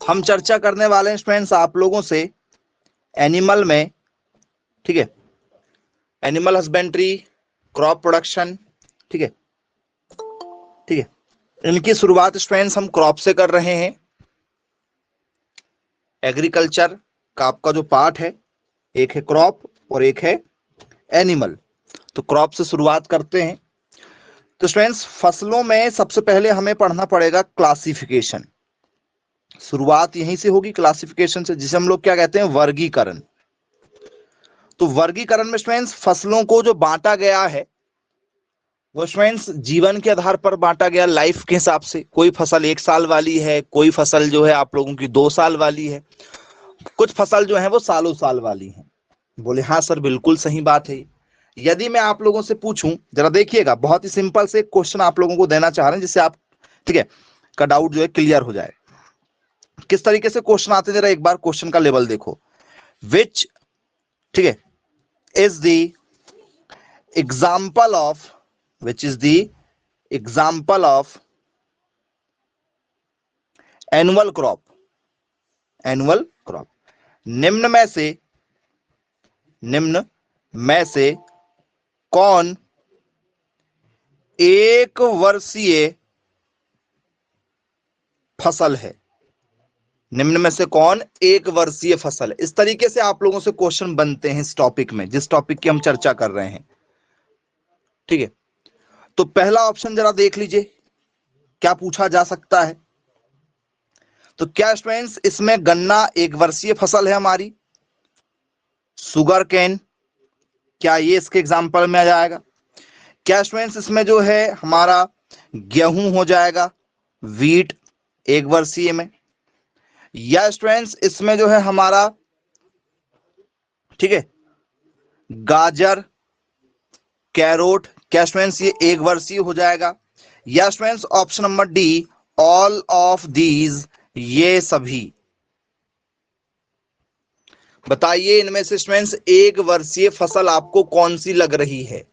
हम चर्चा करने वाले हैं स्टूडेंट्स आप लोगों से एनिमल में, ठीक है, एनिमल हस्बेंड्री, क्रॉप प्रोडक्शन, ठीक है, ठीक है। इनकी शुरुआत स्टूडेंट्स हम क्रॉप से कर रहे हैं। एग्रीकल्चर का आपका जो पार्ट है, एक है क्रॉप और एक है एनिमल। तो क्रॉप से शुरुआत करते हैं। तो स्टूडेंट्स फसलों में सबसे पहले हमें पढ़ना पड़ेगा क्लासिफिकेशन। शुरुआत यहीं से होगी क्लासिफिकेशन से, जिसे हम लोग क्या कहते हैं, वर्गीकरण। तो वर्गीकरण में स्टूडेंट्स फसलों को जो बांटा गया है वो स्टूडेंट्स जीवन के आधार पर बांटा गया, लाइफ के हिसाब से। कोई फसल 1 साल वाली है, कोई फसल जो है आप लोगों की 2 साल वाली है, कुछ फसल जो है वो सालों साल वाली है। बोले हाँ सर बिल्कुल सही बात है। यदि मैं आप लोगों से पूछूं, जरा देखिएगा, बहुत ही सिंपल से क्वेश्चन आप लोगों को देना चाह रहे हैं जिससे आप, ठीक है, का डाउट जो है क्लियर हो जाए। किस तरीके से क्वेश्चन आते हैं जरा एक बार क्वेश्चन का लेवल देखो। विच, ठीक है, is the example of, which is the example of annual crop, annual crop. निम्न में से, निम्न में से कौन एक वर्षीय फसल है? निम्न में से कौन एक वर्षीय फसल है? इस तरीके से आप लोगों से क्वेश्चन बनते हैं इस टॉपिक में, जिस टॉपिक की हम चर्चा कर रहे हैं, ठीक है। तो पहला ऑप्शन जरा देख लीजिए क्या पूछा जा सकता है। तो क्या स्टूडेंट्स इसमें गन्ना एक वर्षीय फसल है हमारी? सुगर केन, क्या ये इसके एग्जाम्पल में आ जाएगा? क्या स्टूडेंट्स इसमें जो है हमारा गेहूं हो जाएगा, वीट, एक वर्षीय में? या स्टूडेंट्स इसमें जो है हमारा, ठीक है, गाजर, कैरोट, क्या स्टूडेंट्स ये एक वर्षीय हो जाएगा? या students option number D, all of these, ये सभी? बताइए इनमें से स्टूडेंट्स एक वर्षीय फसल आपको कौन सी लग रही है?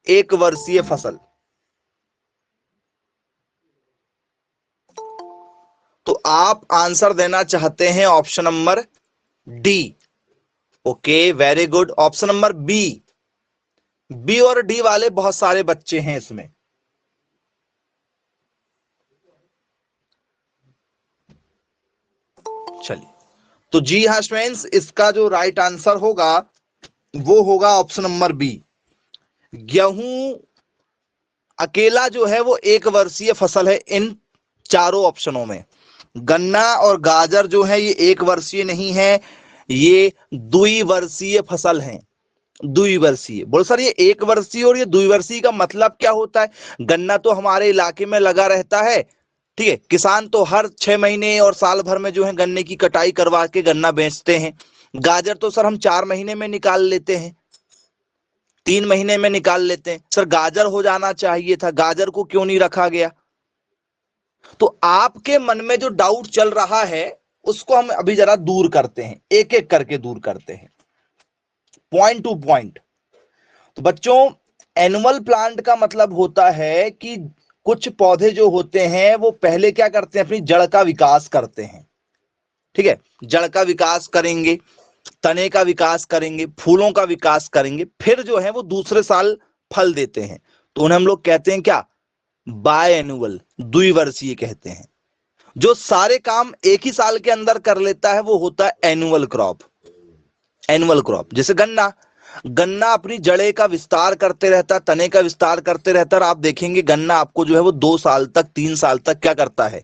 एक वर्षीय फसल। तो आप आंसर देना चाहते हैं option number D. Okay, very good. Option number B, B और डी वाले बहुत सारे बच्चे हैं इसमें। चलिए, तो जी हाँ स्टूडेंट्स, इसका जो राइट आंसर होगा वो होगा ऑप्शन नंबर बी। गेहूं अकेला जो है वो एक वर्षीय फसल है इन चारों ऑप्शनों में। गन्ना और गाजर जो है ये एक वर्षीय नहीं है, ये द्विवर्षीय फसल है। द्विवर्षीय, बोलो सर ये एक वर्षीय और ये द्विवर्षीय का मतलब क्या होता है? गन्ना तो हमारे इलाके में लगा रहता है, ठीक है, किसान तो हर 6 महीने और साल भर में जो है गन्ने की कटाई करवा के गन्ना बेचते हैं। गाजर तो सर हम 4 महीने में निकाल लेते हैं, 3 महीने में निकाल लेते हैं। सर गाजर हो जाना चाहिए था, गाजर को क्यों नहीं रखा गया? तो आपके मन में जो डाउट चल रहा है उसको हम अभी जरा दूर करते हैं, एक एक करके दूर करते हैं, पॉइंट टू पॉइंट। तो बच्चों, एनुअल प्लांट का मतलब होता है कि कुछ पौधे जो होते हैं वो पहले क्या करते हैं, अपनी जड़ का विकास करते हैं, ठीक है, जड़ का विकास करेंगे, तने का विकास करेंगे, फूलों का विकास करेंगे, फिर जो है वो दूसरे साल फल देते हैं। तो उन्हें हम लोग कहते हैं क्या, बाय एनुअल, द्विवर्षीय कहते हैं। जो सारे काम एक ही साल के अंदर कर लेता है वो होता है एनुअल क्रॉप। एनुअल क्रॉप जैसे गन्ना, गन्ना अपनी जड़े का विस्तार करते रहता है, तने का विस्तार करते रहता है, और आप देखेंगे गन्ना आपको जो है वो 2 साल तक, 3 साल तक क्या करता है,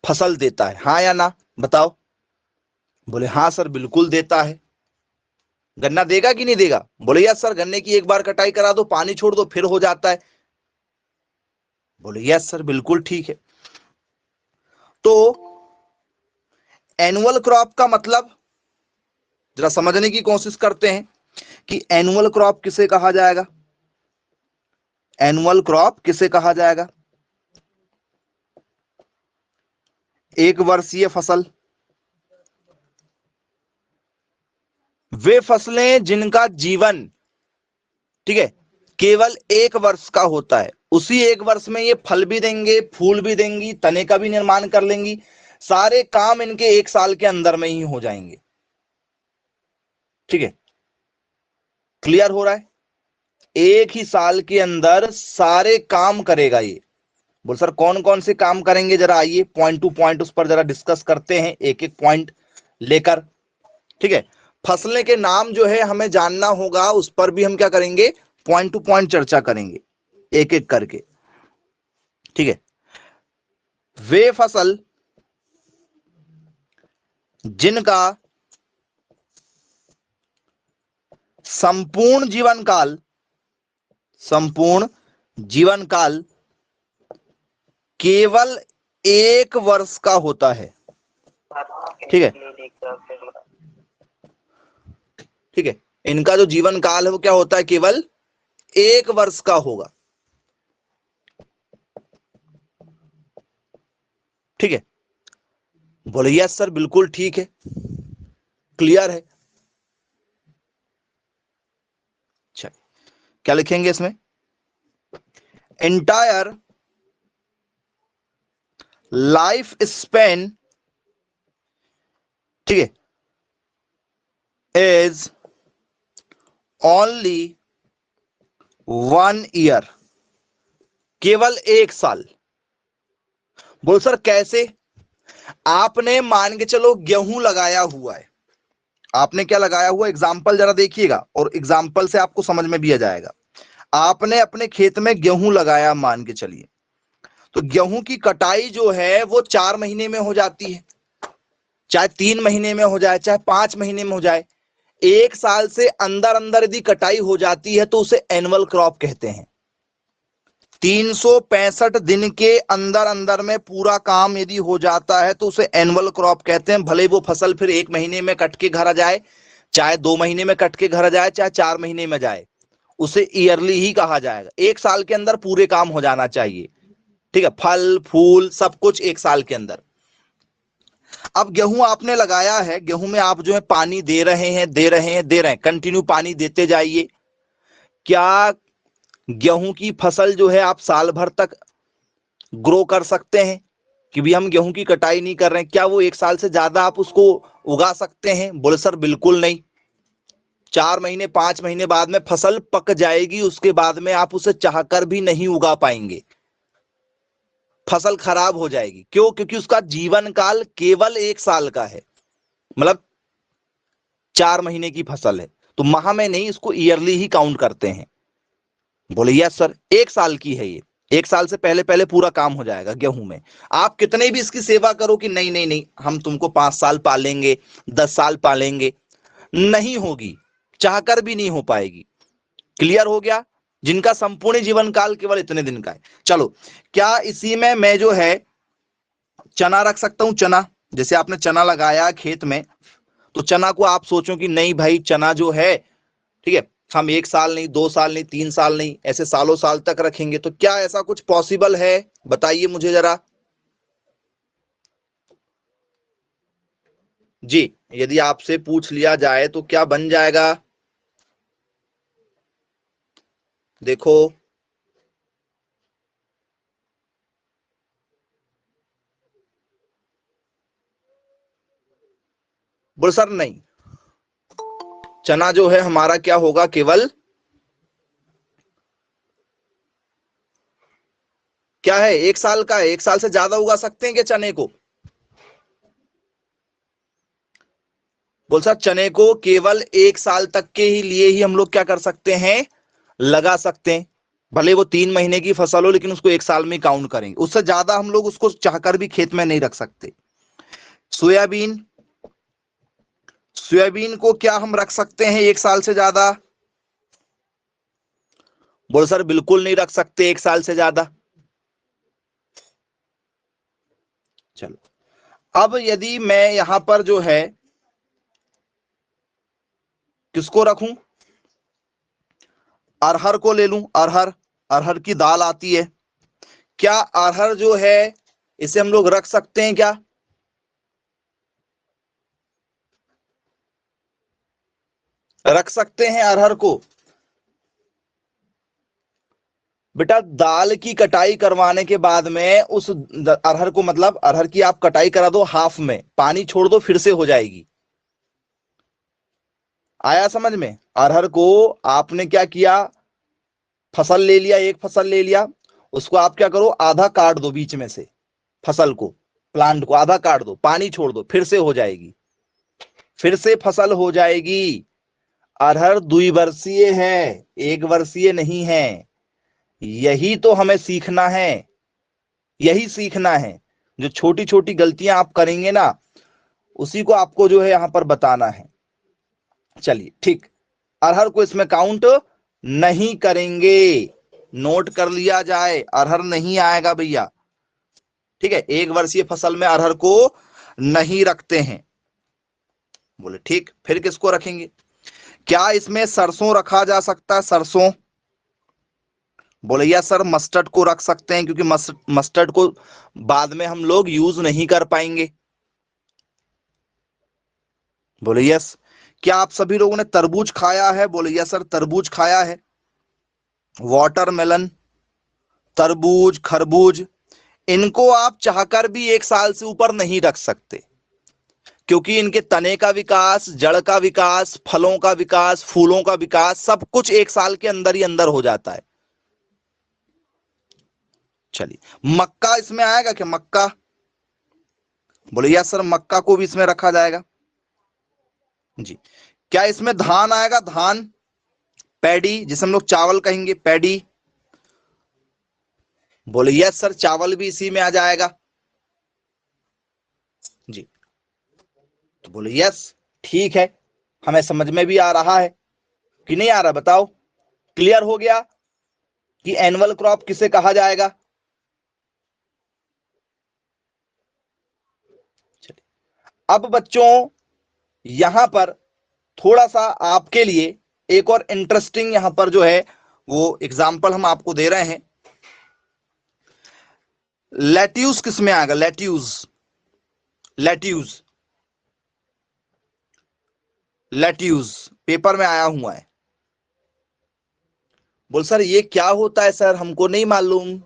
फसल देता है। हाँ या ना बताओ? बोले हाँ सर बिल्कुल देता है। गन्ना देगा कि नहीं देगा? बोले यस सर, गन्ने की एक बार कटाई करा दो, पानी छोड़ दो, फिर हो जाता है। बोले यस सर बिल्कुल ठीक है। तो एनुअल क्रॉप का मतलब जरा समझने की कोशिश करते हैं कि एनुअल क्रॉप किसे कहा जाएगा। एनुअल क्रॉप किसे कहा जाएगा? एक वर्षीय फसल, वे फसलें जिनका जीवन, ठीक है, केवल एक वर्ष का होता है। उसी एक वर्ष में ये फल भी देंगे, फूल भी देंगी, तने का भी निर्माण कर लेंगी। सारे काम इनके एक साल के अंदर में ही हो जाएंगे। ठीक है, क्लियर हो रहा है? एक ही साल के अंदर सारे काम करेगा ये। बोल सर कौन कौन से काम करेंगे, जरा आइए पॉइंट टू पॉइंट उस पर जरा डिस्कस करते हैं, एक एक पॉइंट लेकर। ठीक है, फसलें के नाम जो है हमें जानना होगा, उस पर भी हम क्या करेंगे, पॉइंट टू पॉइंट चर्चा करेंगे एक एक करके। ठीक है, वे फसल जिनका संपूर्ण जीवन काल केवल एक वर्ष का होता है। ठीक है, ठीक है, इनका जो जीवन काल है वो क्या होता है, केवल एक वर्ष का होगा। ठीक है, बोले यस सर बिल्कुल ठीक है, क्लियर है। अच्छा, क्या लिखेंगे इसमें, एंटायर लाइफ स्पेन, ठीक है, इज ओनली 1 ईयर, केवल एक साल। बोल सर कैसे? आपने मान के चलो गेहूं लगाया हुआ है, आपने क्या लगाया हुआ, एग्जाम्पल जरा देखिएगा और एग्जाम्पल से आपको समझ में भी आ जाएगा। आपने अपने खेत में गेहूं लगाया मान के चलिए, तो गेहूं की कटाई जो है वो 4 महीने में हो जाती है, चाहे 3 महीने में हो जाए, चाहे 5 महीने में हो जाए। एक साल से अंदर अंदर यदि कटाई हो जाती है तो उसे एनुअल क्रॉप कहते हैं। 365 दिन के अंदर अंदर में पूरा काम यदि हो जाता है तो उसे एनुअल क्रॉप कहते हैं। भले वो फसल फिर 1 महीने में कट के घर आ जाए, चाहे 2 महीने में कट के घर आ जाए, चाहे 4 महीने में जाए, उसे ईयरली ही कहा जाएगा। एक साल के अंदर पूरे काम हो जाना चाहिए। ठीक है, फल फूल सब कुछ एक साल के अंदर। अब गेहूं आपने लगाया है, गेहूं में आप जो है पानी दे रहे हैं, कंटिन्यू पानी देते जाइए। क्या गेहूं की फसल जो है आप साल भर तक ग्रो कर सकते हैं? कि भी हम गेहूं की कटाई नहीं कर रहे हैं, क्या वो एक साल से ज्यादा आप उसको उगा सकते हैं? बोले सर बिल्कुल नहीं। 4 महीने 5 महीने बाद में फसल पक जाएगी, उसके बाद में आप उसे चाहकर भी नहीं उगा पाएंगे, फसल खराब हो जाएगी। क्यों? क्योंकि उसका जीवन काल केवल 1 साल का है, मतलब 4 महीने की फसल है, तो माह में नहीं, इसको ईयरली ही काउंट करते हैं। बोले यस सर, 1 साल की है ये, 1 साल से पहले पहले पूरा काम हो जाएगा गेहूं में। आप कितने भी इसकी सेवा करो कि नहीं नहीं नहीं हम तुमको 5 साल पालेंगे, 10 साल पालेंगे, नहीं होगी, चाहकर भी नहीं हो पाएगी। क्लियर हो गया? जिनका संपूर्ण जीवन काल केवल इतने दिन का है। चलो, क्या इसी में मैं जो है चना रख सकता हूं? चना, जैसे आपने चना लगाया खेत में, तो चना को आप सोचो कि नहीं भाई चना जो है, ठीक है, हम 1 साल नहीं, 2 साल नहीं, 3 साल नहीं, ऐसे सालों साल तक रखेंगे, तो क्या ऐसा कुछ पॉसिबल है? बताइए मुझे जरा जी। यदि आपसे पूछ लिया जाए तो क्या बन जाएगा? देखो, बोल सर नहीं, चना जो है हमारा क्या होगा, केवल क्या है, 1 साल का है। 1 साल से ज्यादा उगा सकते हैं क्या चने को? बोल सर चने को केवल 1 साल तक के ही लिए ही हम लोग क्या कर सकते हैं, लगा सकते हैं। भले वो 3 महीने की फसल हो, लेकिन उसको 1 साल में काउंट करेंगे, उससे ज्यादा हम लोग उसको चाहकर भी खेत में नहीं रख सकते। सोयाबीन, सोयाबीन को क्या हम रख सकते हैं 1 साल से ज्यादा? बोलो सर बिल्कुल नहीं रख सकते 1 साल से ज्यादा। चलो, अब यदि मैं यहां पर जो है किसको रखूं, अरहर को ले लूं। अरहर, अरहर की दाल आती है, क्या अरहर जो है इसे हम लोग रख सकते हैं क्या? रख सकते हैं अरहर को। बेटा दाल की कटाई करवाने के बाद में उस अरहर को, मतलब अरहर की आप कटाई करा दो हाफ में, पानी छोड़ दो, फिर से हो जाएगी। आया समझ में? अरहर को आपने क्या किया, फसल ले लिया, एक फसल ले लिया, उसको आप क्या करो, आधा काट दो बीच में से, फसल को, प्लांट को आधा काट दो, पानी छोड़ दो, फिर से हो जाएगी, फिर से फसल हो जाएगी। अरहर द्विवर्षीय है, एक वर्षीय नहीं है। यही तो हमें सीखना है, यही सीखना है। जो छोटी छोटी गलतियां आप करेंगे ना, उसी को आपको जो है यहां पर बताना है। चलिए ठीक, अरहर को इसमें काउंट नहीं करेंगे, नोट कर लिया जाए, अरहर नहीं आएगा भैया। ठीक है, एक वर्षीय फसल में अरहर को नहीं रखते हैं। बोले ठीक, फिर किसको रखेंगे? क्या इसमें सरसों रखा जा सकता है? सरसों? बोले यस सर, मस्टर्ड को रख सकते हैं, क्योंकि मस्टर्ड को बाद में हम लोग यूज नहीं कर पाएंगे। बोले यस। क्या आप सभी लोगों ने तरबूज खाया है? बोले यस सर, तरबूज खाया है। वाटरमेलन, तरबूज, खरबूज, इनको आप चाहकर भी एक साल से ऊपर नहीं रख सकते, क्योंकि इनके तने का विकास, जड़ का विकास, फलों का विकास, फूलों का विकास, सब कुछ एक साल के अंदर ही अंदर हो जाता है। चलिए, मक्का इसमें आएगा क्या? मक्का? बोले यस सर, मक्का को भी इसमें रखा जाएगा जी। क्या इसमें धान आएगा? धान, पैडी, जिसे हम लोग चावल कहेंगे, पैडी? बोले यस सर, चावल भी इसी में आ जाएगा जी। तो बोले यस, ठीक है, हमें समझ में भी आ रहा है कि नहीं आ रहा? बताओ, क्लियर हो गया कि एनुअल क्रॉप किसे कहा जाएगा? अब बच्चों यहां पर थोड़ा सा आपके लिए एक और इंटरेस्टिंग यहां पर जो है वो एग्जाम्पल हम आपको दे रहे हैं। लेट्यूस किस में आएगा? लेट्यूस, लेट्यूस, लेट्यूस पेपर में आया हुआ है। बोल सर ये क्या होता है? सर हमको नहीं मालूम,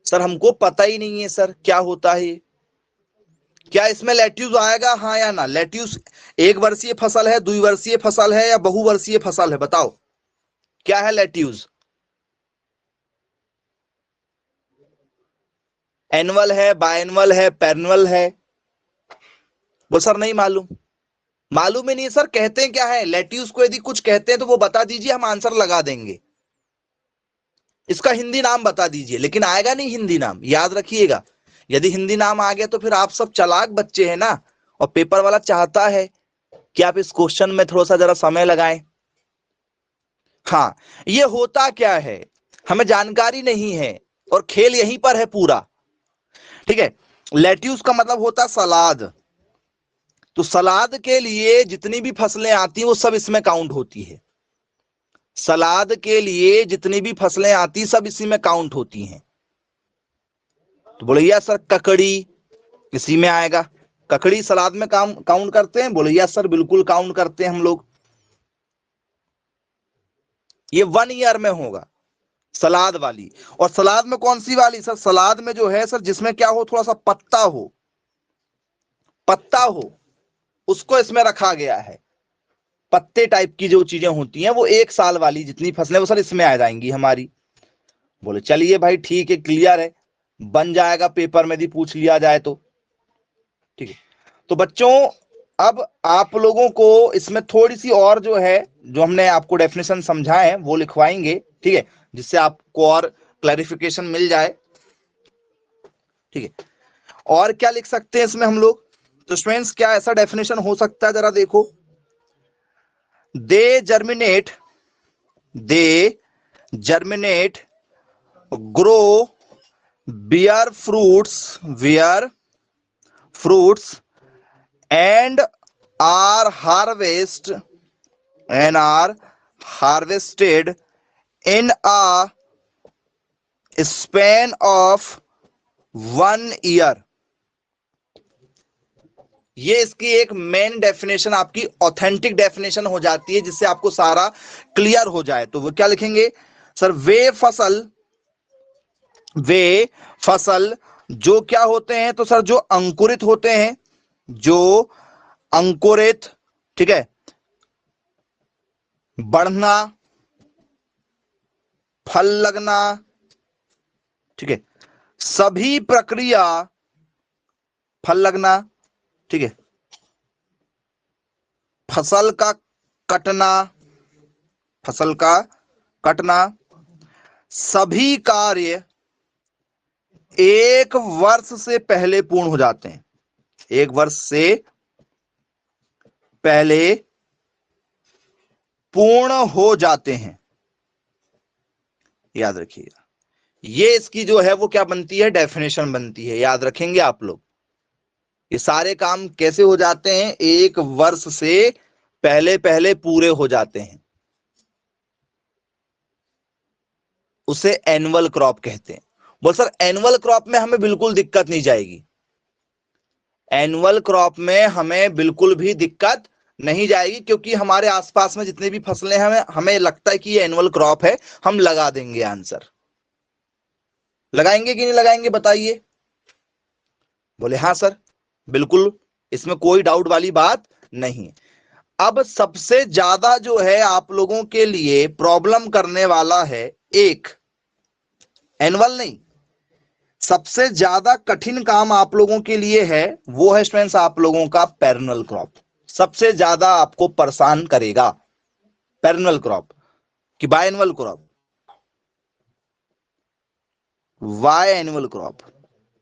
सर हमको पता ही नहीं है, सर क्या होता है? क्या इसमें लेट्यूस आएगा, हाँ या ना? लेट्यूस एक वर्षीय फसल है, द्विवर्षीय फसल है, या बहुवर्षीय फसल है? बताओ क्या है लेट्यूस? एनुअल है, बायनुअल है, पेरनुअल है? वो सर नहीं मालूम, मालूम ही नहीं सर, कहते हैं क्या है लेट्यूस को? यदि कुछ कहते हैं तो वो बता दीजिए, हम आंसर लगा देंगे। इसका हिंदी नाम बता दीजिए, लेकिन आएगा नहीं हिंदी नाम, याद रखिएगा। यदि हिंदी नाम आ गया तो फिर आप सब चालाक बच्चे हैं ना, और पेपर वाला चाहता है कि आप इस क्वेश्चन में थोड़ा सा जरा समय लगाएं। हाँ, ये होता क्या है हमें जानकारी नहीं है, और खेल यहीं पर है पूरा। ठीक है, लेट्यूस का मतलब होता है सलाद। तो सलाद के लिए जितनी भी फसलें आती हैं वो सब इसमें काउंट होती है। सलाद के लिए जितनी भी फसलें आती सब इसी में काउंट होती हैं। तो बोले यस सर, ककड़ी इसी में आएगा। ककड़ी सलाद में काउंट करते हैं? बोले यस सर, बिल्कुल काउंट करते हैं हम लोग। ये 1 ईयर में होगा सलाद वाली। और सलाद में कौन सी वाली? सर सलाद में जो है सर, जिसमें क्या हो, थोड़ा सा पत्ता हो, पत्ता हो, उसको इसमें रखा गया है। पत्ते टाइप की जो चीजें होती हैं वो एक साल वाली जितनी फसलें वो सर इसमें आ जाएंगी हमारी। बोले चलिए भाई ठीक है, क्लियर है, बन जाएगा पेपर में यदि पूछ लिया जाए तो। ठीक है, तो बच्चों अब आप लोगों को इसमें थोड़ी सी और जो है, जो हमने आपको डेफिनेशन समझाए वो लिखवाएंगे, ठीक है, जिससे आपको और क्लैरिफिकेशन मिल जाए। ठीक है, और क्या लिख सकते हैं इसमें हम लोग? तो स्टूडेंट्स क्या ऐसा डेफिनेशन हो सकता है, जरा देखो। They germinate, they germinate, grow, bear fruits, bear fruits, and are harvested in a span of 1 year। ये इसकी एक मेन डेफिनेशन, आपकी ऑथेंटिक डेफिनेशन हो जाती है, जिससे आपको सारा क्लियर हो जाए। तो वो क्या लिखेंगे सर? वे फसल वे फसल जो क्या होते हैं, तो सर जो अंकुरित होते हैं, जो अंकुरित, ठीक है, बढ़ना, फल लगना, ठीक है, सभी प्रक्रिया, फल लगना, ठीक है, फसल का कटना, फसल का कटना, सभी कार्य एक वर्ष से पहले पूर्ण हो जाते हैं, एक वर्ष से पहले पूर्ण हो जाते हैं। याद रखिएगा, ये इसकी जो है वो क्या बनती है, डेफिनेशन बनती है, याद रखेंगे आप लोग। ये सारे काम कैसे हो जाते हैं, एक वर्ष से पहले पहले पूरे हो जाते हैं, उसे एनुअल क्रॉप कहते हैं। बोल सर एनुअल क्रॉप में हमें बिल्कुल दिक्कत नहीं जाएगी, एनुअल क्रॉप में हमें बिल्कुल भी दिक्कत नहीं जाएगी, क्योंकि हमारे आसपास में जितनी भी फसलें हैं हमें लगता है कि ये एनुअल क्रॉप है, हम लगा देंगे। आंसर लगाएंगे कि नहीं लगाएंगे बताइए? बोले हाँ सर, बिल्कुल, इसमें कोई डाउट वाली बात नहीं। अब सबसे ज्यादा जो है आप लोगों के लिए प्रॉब्लम करने वाला है, एक एनुअल नहीं, सबसे ज्यादा कठिन काम आप लोगों के लिए है, वो है स्टूडेंट्स आप लोगों का पेरनल क्रॉप। सबसे ज्यादा आपको परेशान करेगा पेरनल क्रॉप कि बायएनुअल क्रॉप, वाई एनुअल क्रॉप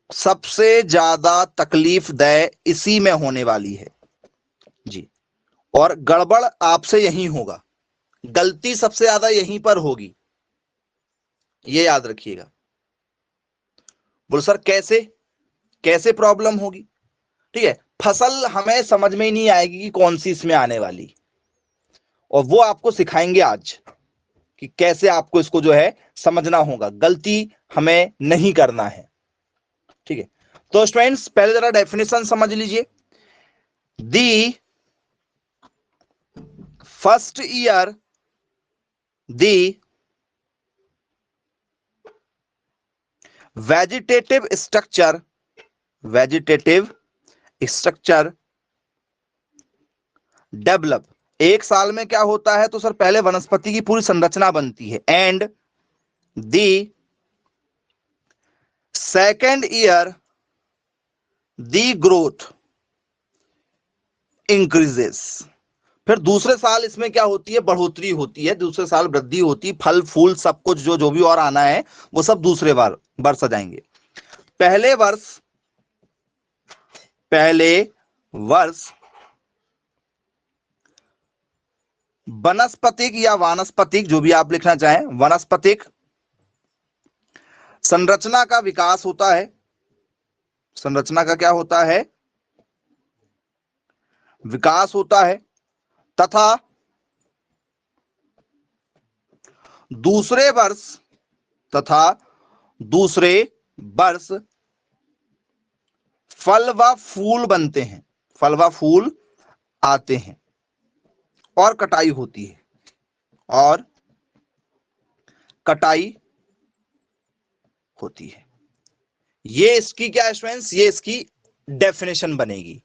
सबसे ज्यादा तकलीफ दे इसी में होने वाली है जी। और गड़बड़ आपसे यहीं होगा, गलती सबसे ज्यादा यहीं पर होगी, ये याद रखिएगा। बोलो सर कैसे, कैसे प्रॉब्लम होगी? ठीक है, फसल हमें समझ में ही नहीं आएगी कि कौन सी इसमें आने वाली, और वो आपको सिखाएंगे आज कि कैसे आपको इसको जो है समझना होगा, गलती हमें नहीं करना है। ठीक है, तो स्टूडेंट्स पहले जरा डेफिनेशन समझ लीजिए। The first year the vegetative structure develop, एक साल में क्या होता है, तो सर पहले वनस्पति की पूरी संरचना बनती है, and the second year the growth increases, फिर दूसरे साल इसमें क्या होती है, बढ़ोतरी होती है, दूसरे साल वृद्धि होती है, फल फूल सब कुछ जो जो भी और आना है वो सब दूसरे बार वर्ष आ जाएंगे। पहले वर्ष वनस्पतिक या वानस्पतिक, जो भी आप लिखना चाहें, वनस्पतिक संरचना का विकास होता है, संरचना का क्या होता है, विकास होता है, तथा दूसरे वर्ष फल व फूल बनते हैं, फल व फूल आते हैं, और कटाई होती है, और कटाई होती है। ये इसकी क्या है स्टूडेंट्स, ये इसकी डेफिनेशन बनेगी।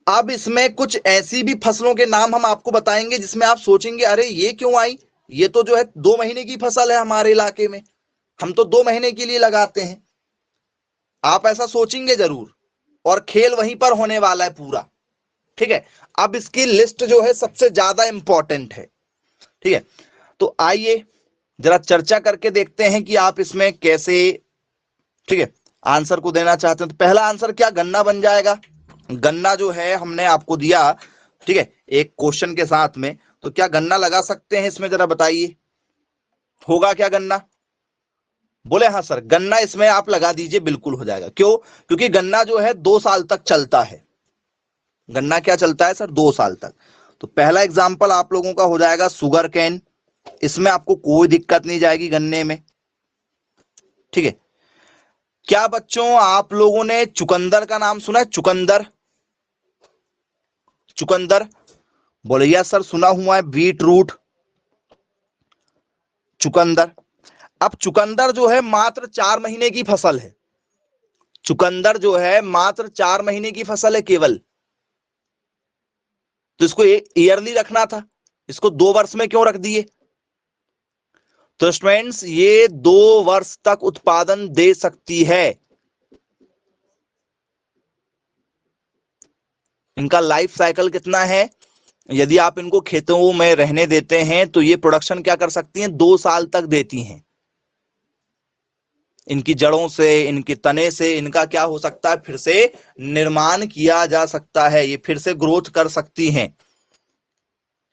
अब इसमें कुछ ऐसी भी फसलों के नाम हम आपको बताएंगे जिसमें आप सोचेंगे अरे ये क्यों आई, ये तो जो है 2 महीने की फसल है, हमारे इलाके में हम तो 2 महीने के लिए लगाते हैं, आप ऐसा सोचेंगे जरूर, और खेल वहीं पर होने वाला है पूरा। ठीक है, अब इसकी लिस्ट जो है सबसे ज्यादा इंपॉर्टेंट है। ठीक है, तो आइए जरा चर्चा करके देखते हैं कि आप इसमें कैसे, ठीक है, आंसर को देना चाहते हैं। तो पहला आंसर क्या गन्ना बन जाएगा, गन्ना जो है हमने आपको दिया, ठीक है, एक क्वेश्चन के साथ में, तो क्या गन्ना लगा सकते हैं इसमें, जरा बताइए होगा क्या गन्ना? बोले हाँ सर, गन्ना इसमें आप लगा दीजिए, बिल्कुल हो जाएगा। क्यों? क्योंकि गन्ना जो है 2 साल तक चलता है, गन्ना क्या चलता है सर, 2 साल तक। तो पहला एग्जाम्पल आप लोगों का हो जाएगा सुगर कैन, इसमें आपको कोई दिक्कत नहीं जाएगी गन्ने में। ठीक है, क्या बच्चों आप लोगों ने चुकंदर का नाम सुना है? चुकंदर, चुकंदर बोले यस सर सुना हुआ है। बीट रूट, चुकंदर। अब चुकंदर जो है मात्र 4 महीने की फसल है, चुकंदर जो है मात्र 4 महीने की फसल है केवल, तो इसको ईयरली रखना था, इसको 2 वर्ष में क्यों रख दिए? तो स्टूडेंट्स ये 2 वर्ष तक उत्पादन दे सकती है, इनका लाइफ साइकिल कितना है? यदि आप इनको खेतों में रहने देते हैं तो ये प्रोडक्शन क्या कर सकती हैं, 2 साल तक देती हैं। इनकी जड़ों से, इनके तने से इनका क्या हो सकता है, फिर से निर्माण किया जा सकता है, ये फिर से ग्रोथ कर सकती हैं,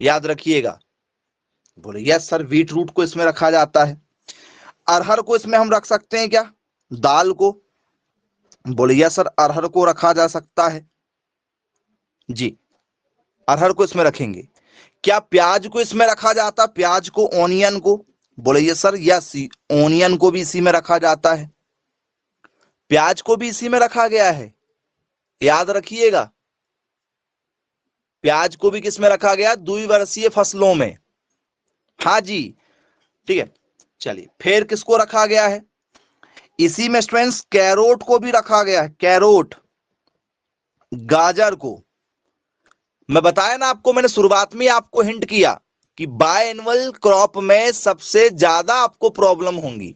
याद रखिएगा। बोले यस सर, बीट रूट को इसमें रखा जाता है। अरहर को इसमें हम रख सकते हैं क्या, दाल को? बोले यस सर, अरहर को रखा जा सकता है जी, अरहर को इसमें रखेंगे। क्या प्याज को इसमें रखा जाता, प्याज को, ऑनियन को? बोले ये सर यस, ऑनियन को भी इसी में रखा जाता है, प्याज को भी इसी में रखा गया है, याद रखिएगा। प्याज को भी किस में रखा गया, द्विवर्षीय फसलों में, हाँ जी, ठीक है। चलिए फिर किसको रखा गया है, इसी में स्टूडेंट्स कैरोट को भी रखा गया है, कैरोट, गाजर को। मैं बताया ना आपको, मैंने शुरुआत में आपको हिंट किया कि बाय एनुअल क्रॉप में सबसे ज्यादा आपको प्रॉब्लम होंगी।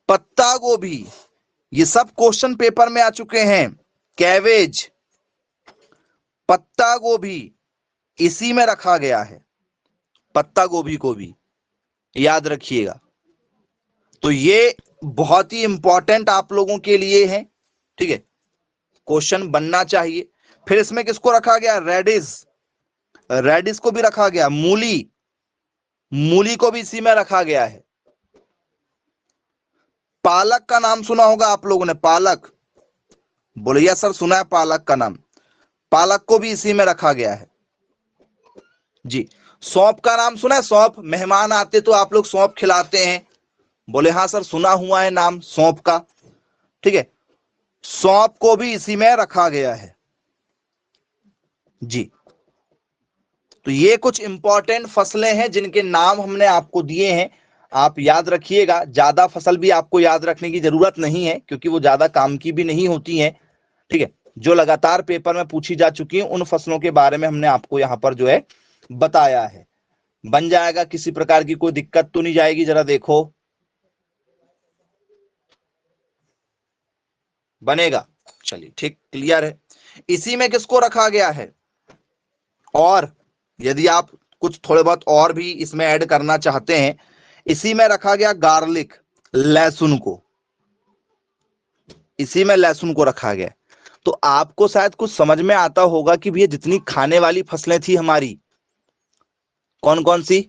पत्ता गोभी, ये सब क्वेश्चन पेपर में आ चुके हैं, कैबेज, पत्ता गोभी इसी में रखा गया है, पत्ता गोभी को भी याद रखिएगा। तो ये बहुत ही इंपॉर्टेंट आप लोगों के लिए है, ठीक है, क्वेश्चन बनना चाहिए। फिर इसमें किसको रखा गया, रेडिस, रेडिस को भी रखा गया। मूली, मूली को भी इसी में रखा गया है। पालक का नाम सुना होगा आप लोगों ने, पालक, बोलिए सर सुना है पालक का नाम, पालक को भी इसी में रखा गया है जी। सौंफ का नाम सुना है, सौंफ, मेहमान आते तो आप लोग सौंफ खिलाते हैं, बोले हाँ सर सुना हुआ है नाम सौंफ का, ठीक है, सौंफ को भी इसी में रखा गया है जी। तो ये कुछ इंपॉर्टेंट फसलें हैं जिनके नाम हमने आपको दिए हैं, आप याद रखिएगा। ज्यादा फसल भी आपको याद रखने की जरूरत नहीं है क्योंकि वो ज्यादा काम की भी नहीं होती हैं, ठीक है। जो लगातार पेपर में पूछी जा चुकी हैं उन फसलों के बारे में हमने आपको यहाँ पर जो है बताया है। बन जाएगा, किसी प्रकार की कोई दिक्कत तो नहीं जाएगी, जरा देखो, बनेगा। चलिए ठीक, क्लियर है। इसी में किसको रखा गया है, और यदि आप कुछ थोड़े बहुत और भी इसमें ऐड करना चाहते हैं, इसी में रखा गया गार्लिक, लहसुन को, इसी में लहसुन को रखा गया। तो आपको शायद कुछ समझ में आता होगा कि भैया जितनी खाने वाली फसलें थी हमारी, कौन कौन सी,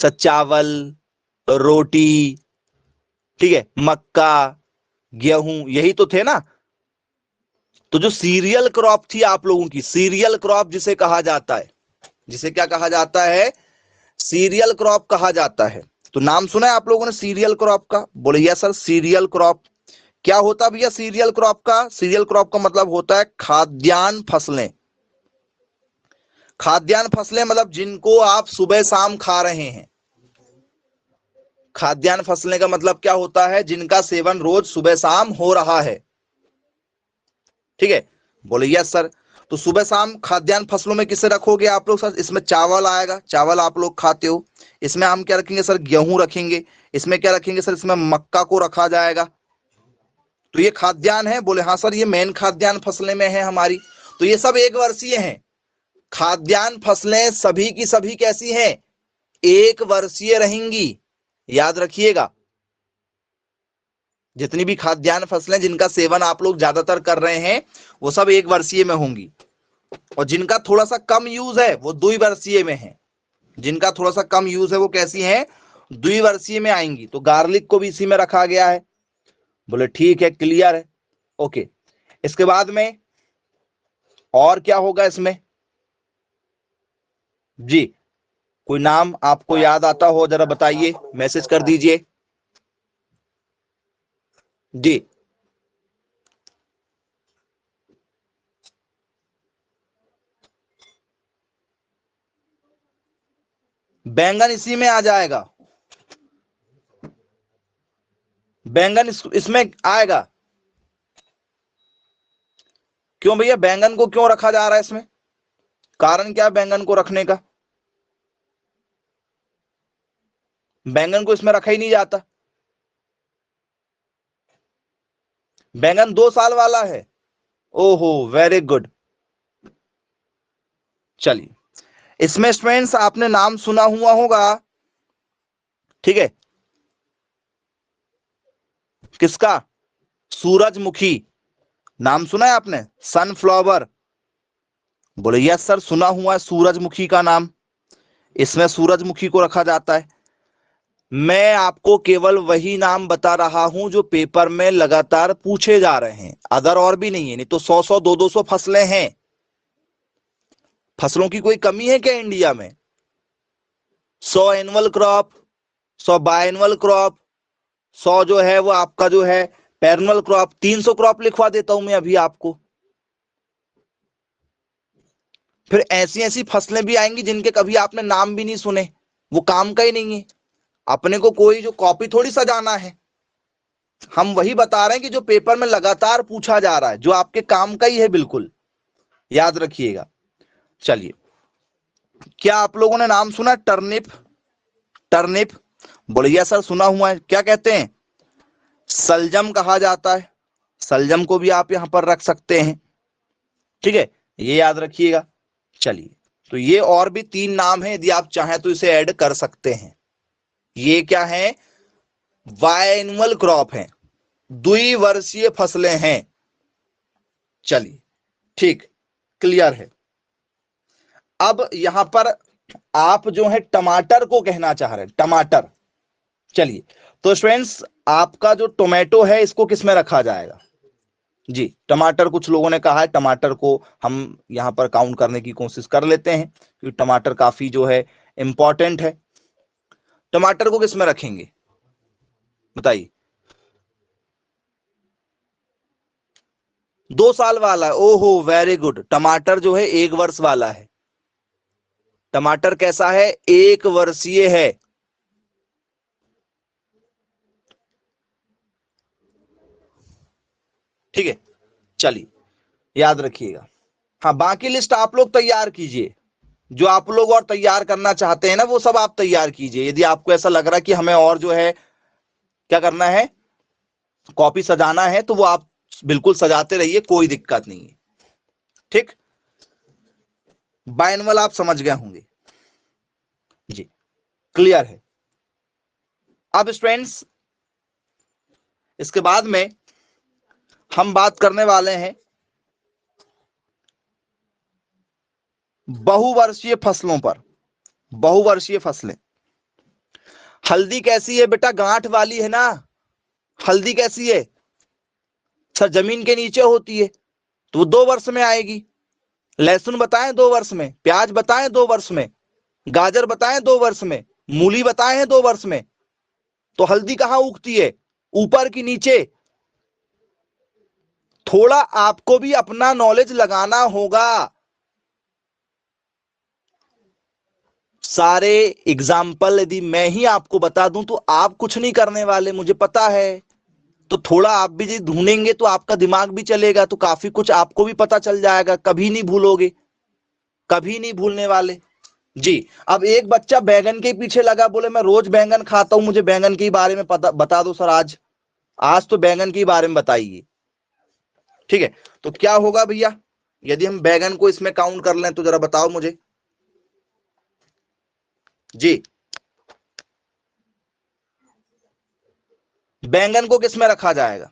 चावल, रोटी, ठीक है, मक्का, गेहूं, यही तो थे ना। तो जो सीरियल क्रॉप थी आप लोगों की, सीरियल क्रॉप जिसे कहा जाता है, जिसे क्या कहा जाता है, सीरियल क्रॉप कहा जाता है। तो नाम सुना है आप लोगों ने सीरियल क्रॉप का, बोले यस सर, सीरियल क्रॉप क्या होता है भैया, सीरियल क्रॉप का, सीरियल क्रॉप का मतलब होता है खाद्यान्न फसलें, खाद्यान्न फसलें मतलब जिनको आप सुबह शाम खा रहे हैं। खाद्यान्न फसलें का मतलब क्या होता है, जिनका सेवन रोज सुबह शाम हो रहा है, ठीक है, बोले यस सर। तो सुबह शाम खाद्यान्न फसलों में किसे रखोगे आप लोग सर, इसमें चावल आएगा, चावल आप लोग खाते हो। इसमें हम क्या रखेंगे सर, गेहूं रखेंगे। इसमें क्या रखेंगे सर, इसमें मक्का को रखा जाएगा। तो ये खाद्यान्न है, बोले हाँ सर, ये मेन खाद्यान्न फसलें में है हमारी। तो ये सब एक वर्षीय हैं, खाद्यान्न फसलें सभी की सभी कैसी हैं, एक वर्षीय रहेंगी, याद रखिएगा। जितनी भी खाद्यान्न फसलें जिनका सेवन आप लोग ज्यादातर कर रहे हैं वो सब एक वर्षीय में होंगी, और जिनका थोड़ा सा कम यूज है वो द्विवर्षीय में है, जिनका थोड़ा सा कम यूज है वो कैसी हैं, द्विवर्षीय में आएंगी। तो गार्लिक को भी इसी में रखा गया है, बोले ठीक है, क्लियर है, ओके। इसके बाद में और क्या होगा इसमें जी, कोई नाम आपको याद आता हो जरा बताइए, मैसेज कर दीजिए जी। बैंगन इसी में आ जाएगा, बैंगन इसमें आएगा। क्यों भैया, बैंगन को क्यों रखा जा रहा है इसमें? कारण क्या है बैंगन को रखने का? बैंगन को इसमें रखा ही नहीं जाता। बैंगन 2 साल वाला है। ओहो, वेरी गुड। चलिए, इसमें स्टूडेंट्स आपने नाम सुना हुआ होगा, ठीक है, किसका? सूरजमुखी। नाम सुना है आपने? सनफ्लावर। बोले यस सर, सुना हुआ है सूरजमुखी का नाम। इसमें सूरजमुखी को रखा जाता है। मैं आपको केवल वही नाम बता रहा हूं जो पेपर में लगातार पूछे जा रहे हैं, अदर और भी नहीं है। नहीं तो 100-100 200-200 फसलें हैं। फसलों की कोई कमी है क्या इंडिया में? 100 एनुअल क्रॉप, 100 बायएनुअल क्रॉप, 100 जो है वो आपका जो है पेरनल क्रॉप, 300 क्रॉप लिखवा देता हूं मैं अभी आपको। फिर ऐसी ऐसी फसलें भी आएंगी जिनके कभी आपने नाम भी नहीं सुने, वो काम का ही नहीं है। अपने को कोई जो कॉपी थोड़ी सजाना है, हम वही बता रहे हैं कि जो पेपर में लगातार पूछा जा रहा है, जो आपके काम का ही है, बिल्कुल याद रखिएगा। चलिए, क्या आप लोगों ने नाम सुना टर्निप? टर्निप, बोलिए सर सुना हुआ है। क्या कहते हैं? सलजम कहा जाता है। सलजम को भी आप यहां पर रख सकते हैं, ठीक है, ये याद रखिएगा। चलिए, तो ये और भी 3 नाम है, यदि आप चाहें तो इसे ऐड कर सकते हैं। ये क्या है? बायएनुअल क्रॉप है, द्विवर्षीय फसलें हैं। चलिए, ठीक, क्लियर है। अब यहां पर आप जो है टमाटर को कहना चाह रहे हैं, टमाटर। चलिए, तो स्टूडेंट्स आपका जो टोमेटो है इसको किस में रखा जाएगा? जी, टमाटर, कुछ लोगों ने कहा है टमाटर को हम यहां पर काउंट करने की कोशिश कर लेते हैं, क्योंकि टमाटर काफी जो है इंपॉर्टेंट है। टमाटर को किस में रखेंगे बताइए? 2 साल वाला है। ओहो, वेरी गुड। टमाटर जो है 1 वर्ष वाला है। टमाटर कैसा है? 1 वर्षीय है। ठीक है, चलिए, याद रखिएगा। हाँ, बाकी लिस्ट आप लोग तैयार कीजिए। जो आप लोग और तैयार करना चाहते हैं ना, वो सब आप तैयार कीजिए। यदि आपको ऐसा लग रहा है कि हमें और जो है क्या करना है, कॉपी सजाना है, तो वो आप बिल्कुल सजाते रहिए, कोई दिक्कत नहीं है। ठीक, बाइनवल आप समझ गए होंगे जी, क्लियर है। अब स्टूडेंट्स इसके बाद में हम बात करने वाले हैं बहुवर्षीय फसलों पर। बहुवर्षीय फसलें। हल्दी कैसी है बेटा? गांठ वाली है ना? हल्दी कैसी है सर? जमीन के नीचे होती है, तो वो 2 वर्ष में आएगी। लहसुन बताएं 2 वर्ष में, प्याज बताएं 2 वर्ष में, गाजर बताएं 2 वर्ष में, मूली बताएं हैं 2 वर्ष में। तो हल्दी कहां उगती है? ऊपर की नीचे? थोड़ा आपको भी अपना नॉलेज लगाना होगा। सारे एग्जाम्पल यदि मैं ही आपको बता दूं तो आप कुछ नहीं करने वाले, मुझे पता है। तो थोड़ा आप भी जी ढूंढेंगे तो आपका दिमाग भी चलेगा, तो काफी कुछ आपको भी पता चल जाएगा, कभी नहीं भूलोगे, कभी नहीं भूलने वाले जी। अब एक बच्चा बैंगन के पीछे लगा, बोले मैं रोज बैंगन खाता हूं, मुझे बैंगन के बारे में पता बता दो सर। आज आज तो बैंगन के बारे में बताइए। ठीक है, तो क्या होगा भैया यदि हम बैंगन को इसमें काउंट कर लें, तो जरा बताओ मुझे जी। बैंगन को किस में रखा जाएगा?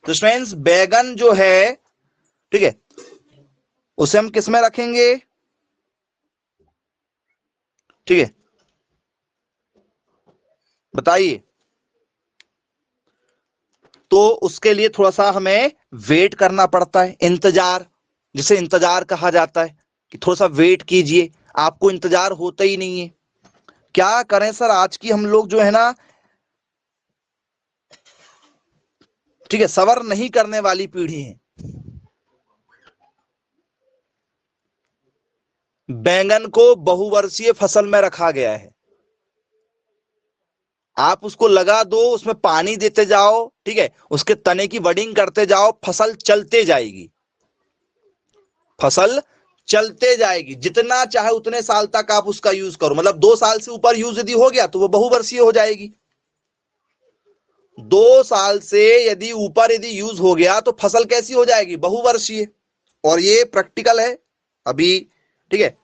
तो स्टूडेंट्स बैंगन जो है, ठीक है, उसे हम किस में रखेंगे? ठीक है, बताइए। तो उसके लिए थोड़ा सा हमें वेट करना पड़ता है, इंतजार, जिसे इंतजार कहा जाता है, कि थोड़ा सा वेट कीजिए। आपको इंतजार होता ही नहीं है। क्या करें सर, आज की हम लोग जो है ना, ठीक है, सबर नहीं करने वाली पीढ़ी है। बैंगन को बहुवर्षीय फसल में रखा गया है। आप उसको लगा दो, उसमें पानी देते जाओ, ठीक है, उसके तने की बडिंग करते जाओ, फसल चलते जाएगी, फसल चलते जाएगी। जितना चाहे उतने साल तक आप उसका यूज करो, मतलब 2 साल से ऊपर यूज यदि हो गया तो वो बहुवर्षीय हो जाएगी। 2 साल से यदि ऊपर यदि यूज हो गया तो फसल कैसी हो जाएगी? बहुवर्षीय। और ये प्रैक्टिकल है अभी, ठीक है।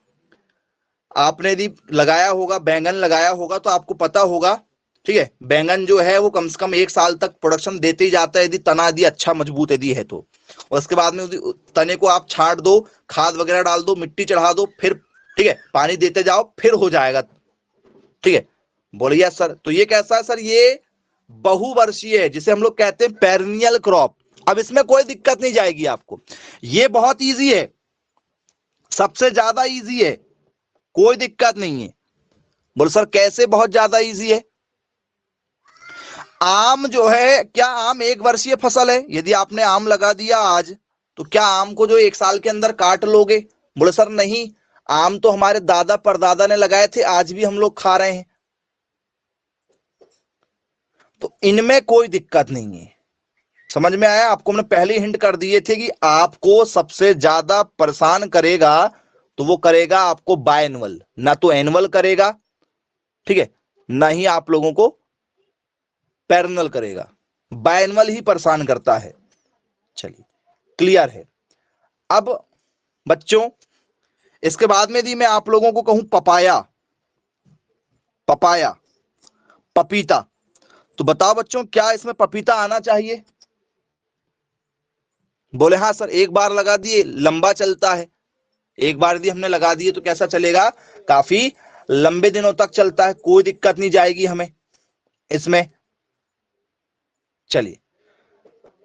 आपने यदि लगाया होगा, बैंगन लगाया होगा, तो आपको पता होगा, ठीक है, बैंगन जो है वो कम से कम 1 साल तक प्रोडक्शन देते ही जाता है यदि तना यदि अच्छा मजबूत यदि है तो। और उसके बाद में तने को आप छाट दो, खाद वगैरह डाल दो, मिट्टी चढ़ा दो, फिर ठीक है पानी देते जाओ, फिर हो जाएगा, ठीक है। बोलिए सर, तो ये कैसा है सर? ये बहुवर्षीय है, जिसे हम लोग कहते हैं पेरिनियल क्रॉप। अब इसमें कोई दिक्कत नहीं जाएगी आपको, ये बहुत इजी है, सबसे ज्यादा इजी है, कोई दिक्कत नहीं है। बोल सर कैसे बहुत ज्यादा इजी है? आम जो है, क्या आम 1 वर्षीय फसल है? यदि आपने आम लगा दिया आज, तो क्या आम को जो 1 साल के अंदर काट लोगे? बोले सर नहीं, आम तो हमारे दादा परदादा ने लगाए थे, आज भी हम लोग खा रहे हैं। तो इनमें कोई दिक्कत नहीं है। समझ में आया? आपको हमने पहले हिंट कर दिए थे कि आपको सबसे ज्यादा परेशान करेगा तो वो करेगा आपको बायएनुअल, ना तो एनुअल करेगा, ठीक है, ना ही आप लोगों को पैरेनल करेगा, बायएनुअल ही परेशान करता है। चलिए क्लियर है। अब बच्चों इसके बाद में यदि मैं आप लोगों को कहूं पपाया, पपाया, पपीता, तो बताओ बच्चों क्या इसमें पपीता आना चाहिए? बोले हाँ सर, एक बार लगा दिए लंबा चलता है, एक बार यदि हमने लगा दिए तो कैसा चलेगा? काफी लंबे दिनों तक चलता है, कोई दिक्कत नहीं जाएगी हमें इसमें। चलिए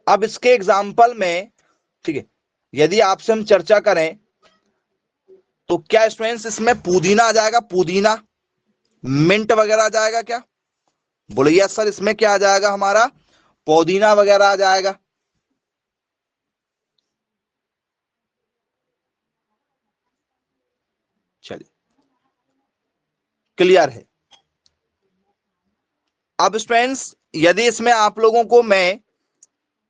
अब इसके एग्जाम्पल में, ठीक है, यदि आपसे हम चर्चा करें तो क्या स्टूडेंट्स इसमें पुदीना आ जाएगा? पुदीना, मिंट वगैरह आ जाएगा क्या? बोले यस सर, इसमें क्या आ जाएगा हमारा? पुदीना वगैरह आ जाएगा। चलिए क्लियर है। अब स्टूडेंट्स यदि इसमें आप लोगों को मैं,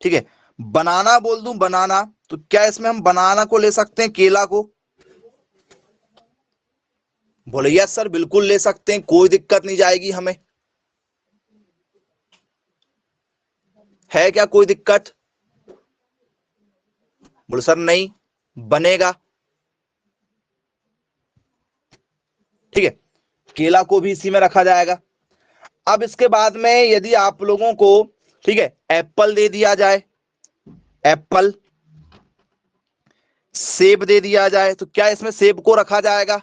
ठीक है, बनाना बोल दूं, बनाना, तो क्या इसमें हम बनाना को ले सकते हैं, केला को? बोले यस सर, बिल्कुल ले सकते हैं, कोई दिक्कत नहीं जाएगी हमें। है क्या कोई दिक्कत? बोले सर नहीं, बनेगा, ठीक है, केला को भी इसी में रखा जाएगा। अब इसके बाद में यदि आप लोगों को, ठीक है, एप्पल दे दिया जाए, एप्पल, सेब दे दिया जाए, तो क्या इसमें सेब को रखा जाएगा?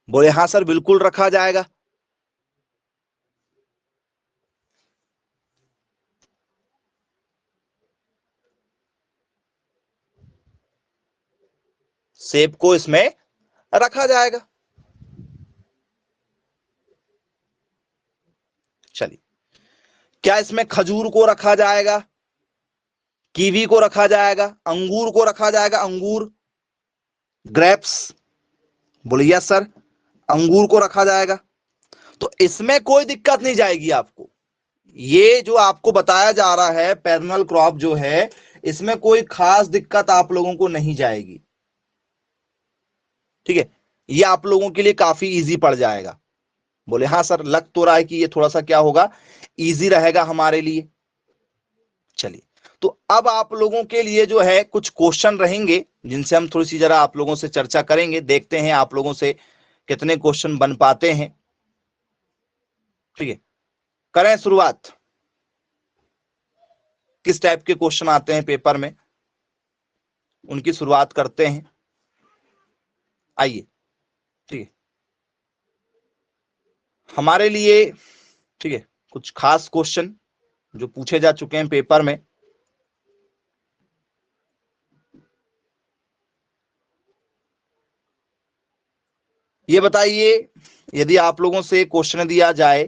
बोले हाँ सर, बिल्कुल रखा जाएगा। सेब को इसमें रखा जाएगा। चलिए क्या इसमें खजूर को रखा जाएगा? कीवी को रखा जाएगा? अंगूर को रखा जाएगा? अंगूर, ग्रेप्स, बोले यस सर, अंगूर को रखा जाएगा। तो इसमें कोई दिक्कत नहीं जाएगी आपको। ये जो आपको बताया जा रहा है पेरिनियल क्रॉप जो है, इसमें कोई खास दिक्कत आप लोगों को नहीं जाएगी, ठीक है, ये आप लोगों के लिए काफी इजी पड़ जाएगा। बोले हाँ सर, लग तो रहा है कि ये थोड़ा सा क्या होगा, इजी रहेगा हमारे लिए। चलिए तो अब आप लोगों के लिए जो है कुछ क्वेश्चन रहेंगे जिनसे हम थोड़ी सी जरा आप लोगों से चर्चा करेंगे, देखते हैं आप लोगों से कितने क्वेश्चन बन पाते हैं, ठीक है। करें शुरुआत, किस टाइप के क्वेश्चन आते हैं पेपर में, उनकी शुरुआत करते हैं। आइए, ठीक है, हमारे लिए, ठीक है, कुछ खास क्वेश्चन जो पूछे जा चुके हैं पेपर में। ये बताइए, यदि आप लोगों से क्वेश्चन दिया जाए,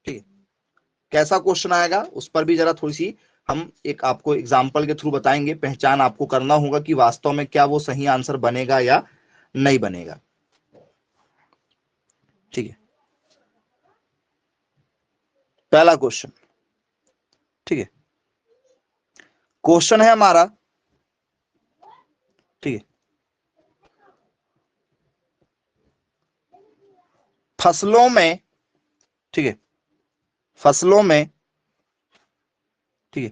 ठीक है, कैसा क्वेश्चन आएगा उस पर भी जरा थोड़ी सी हम एक आपको एग्जाम्पल के थ्रू बताएंगे, पहचान आपको करना होगा कि वास्तव में क्या वो सही आंसर बनेगा या नहीं बनेगा। ठीक है, पहला क्वेश्चन। ठीक है, क्वेश्चन है हमारा, ठीक है, फसलों में, ठीक है, फसलों में, ठीक है,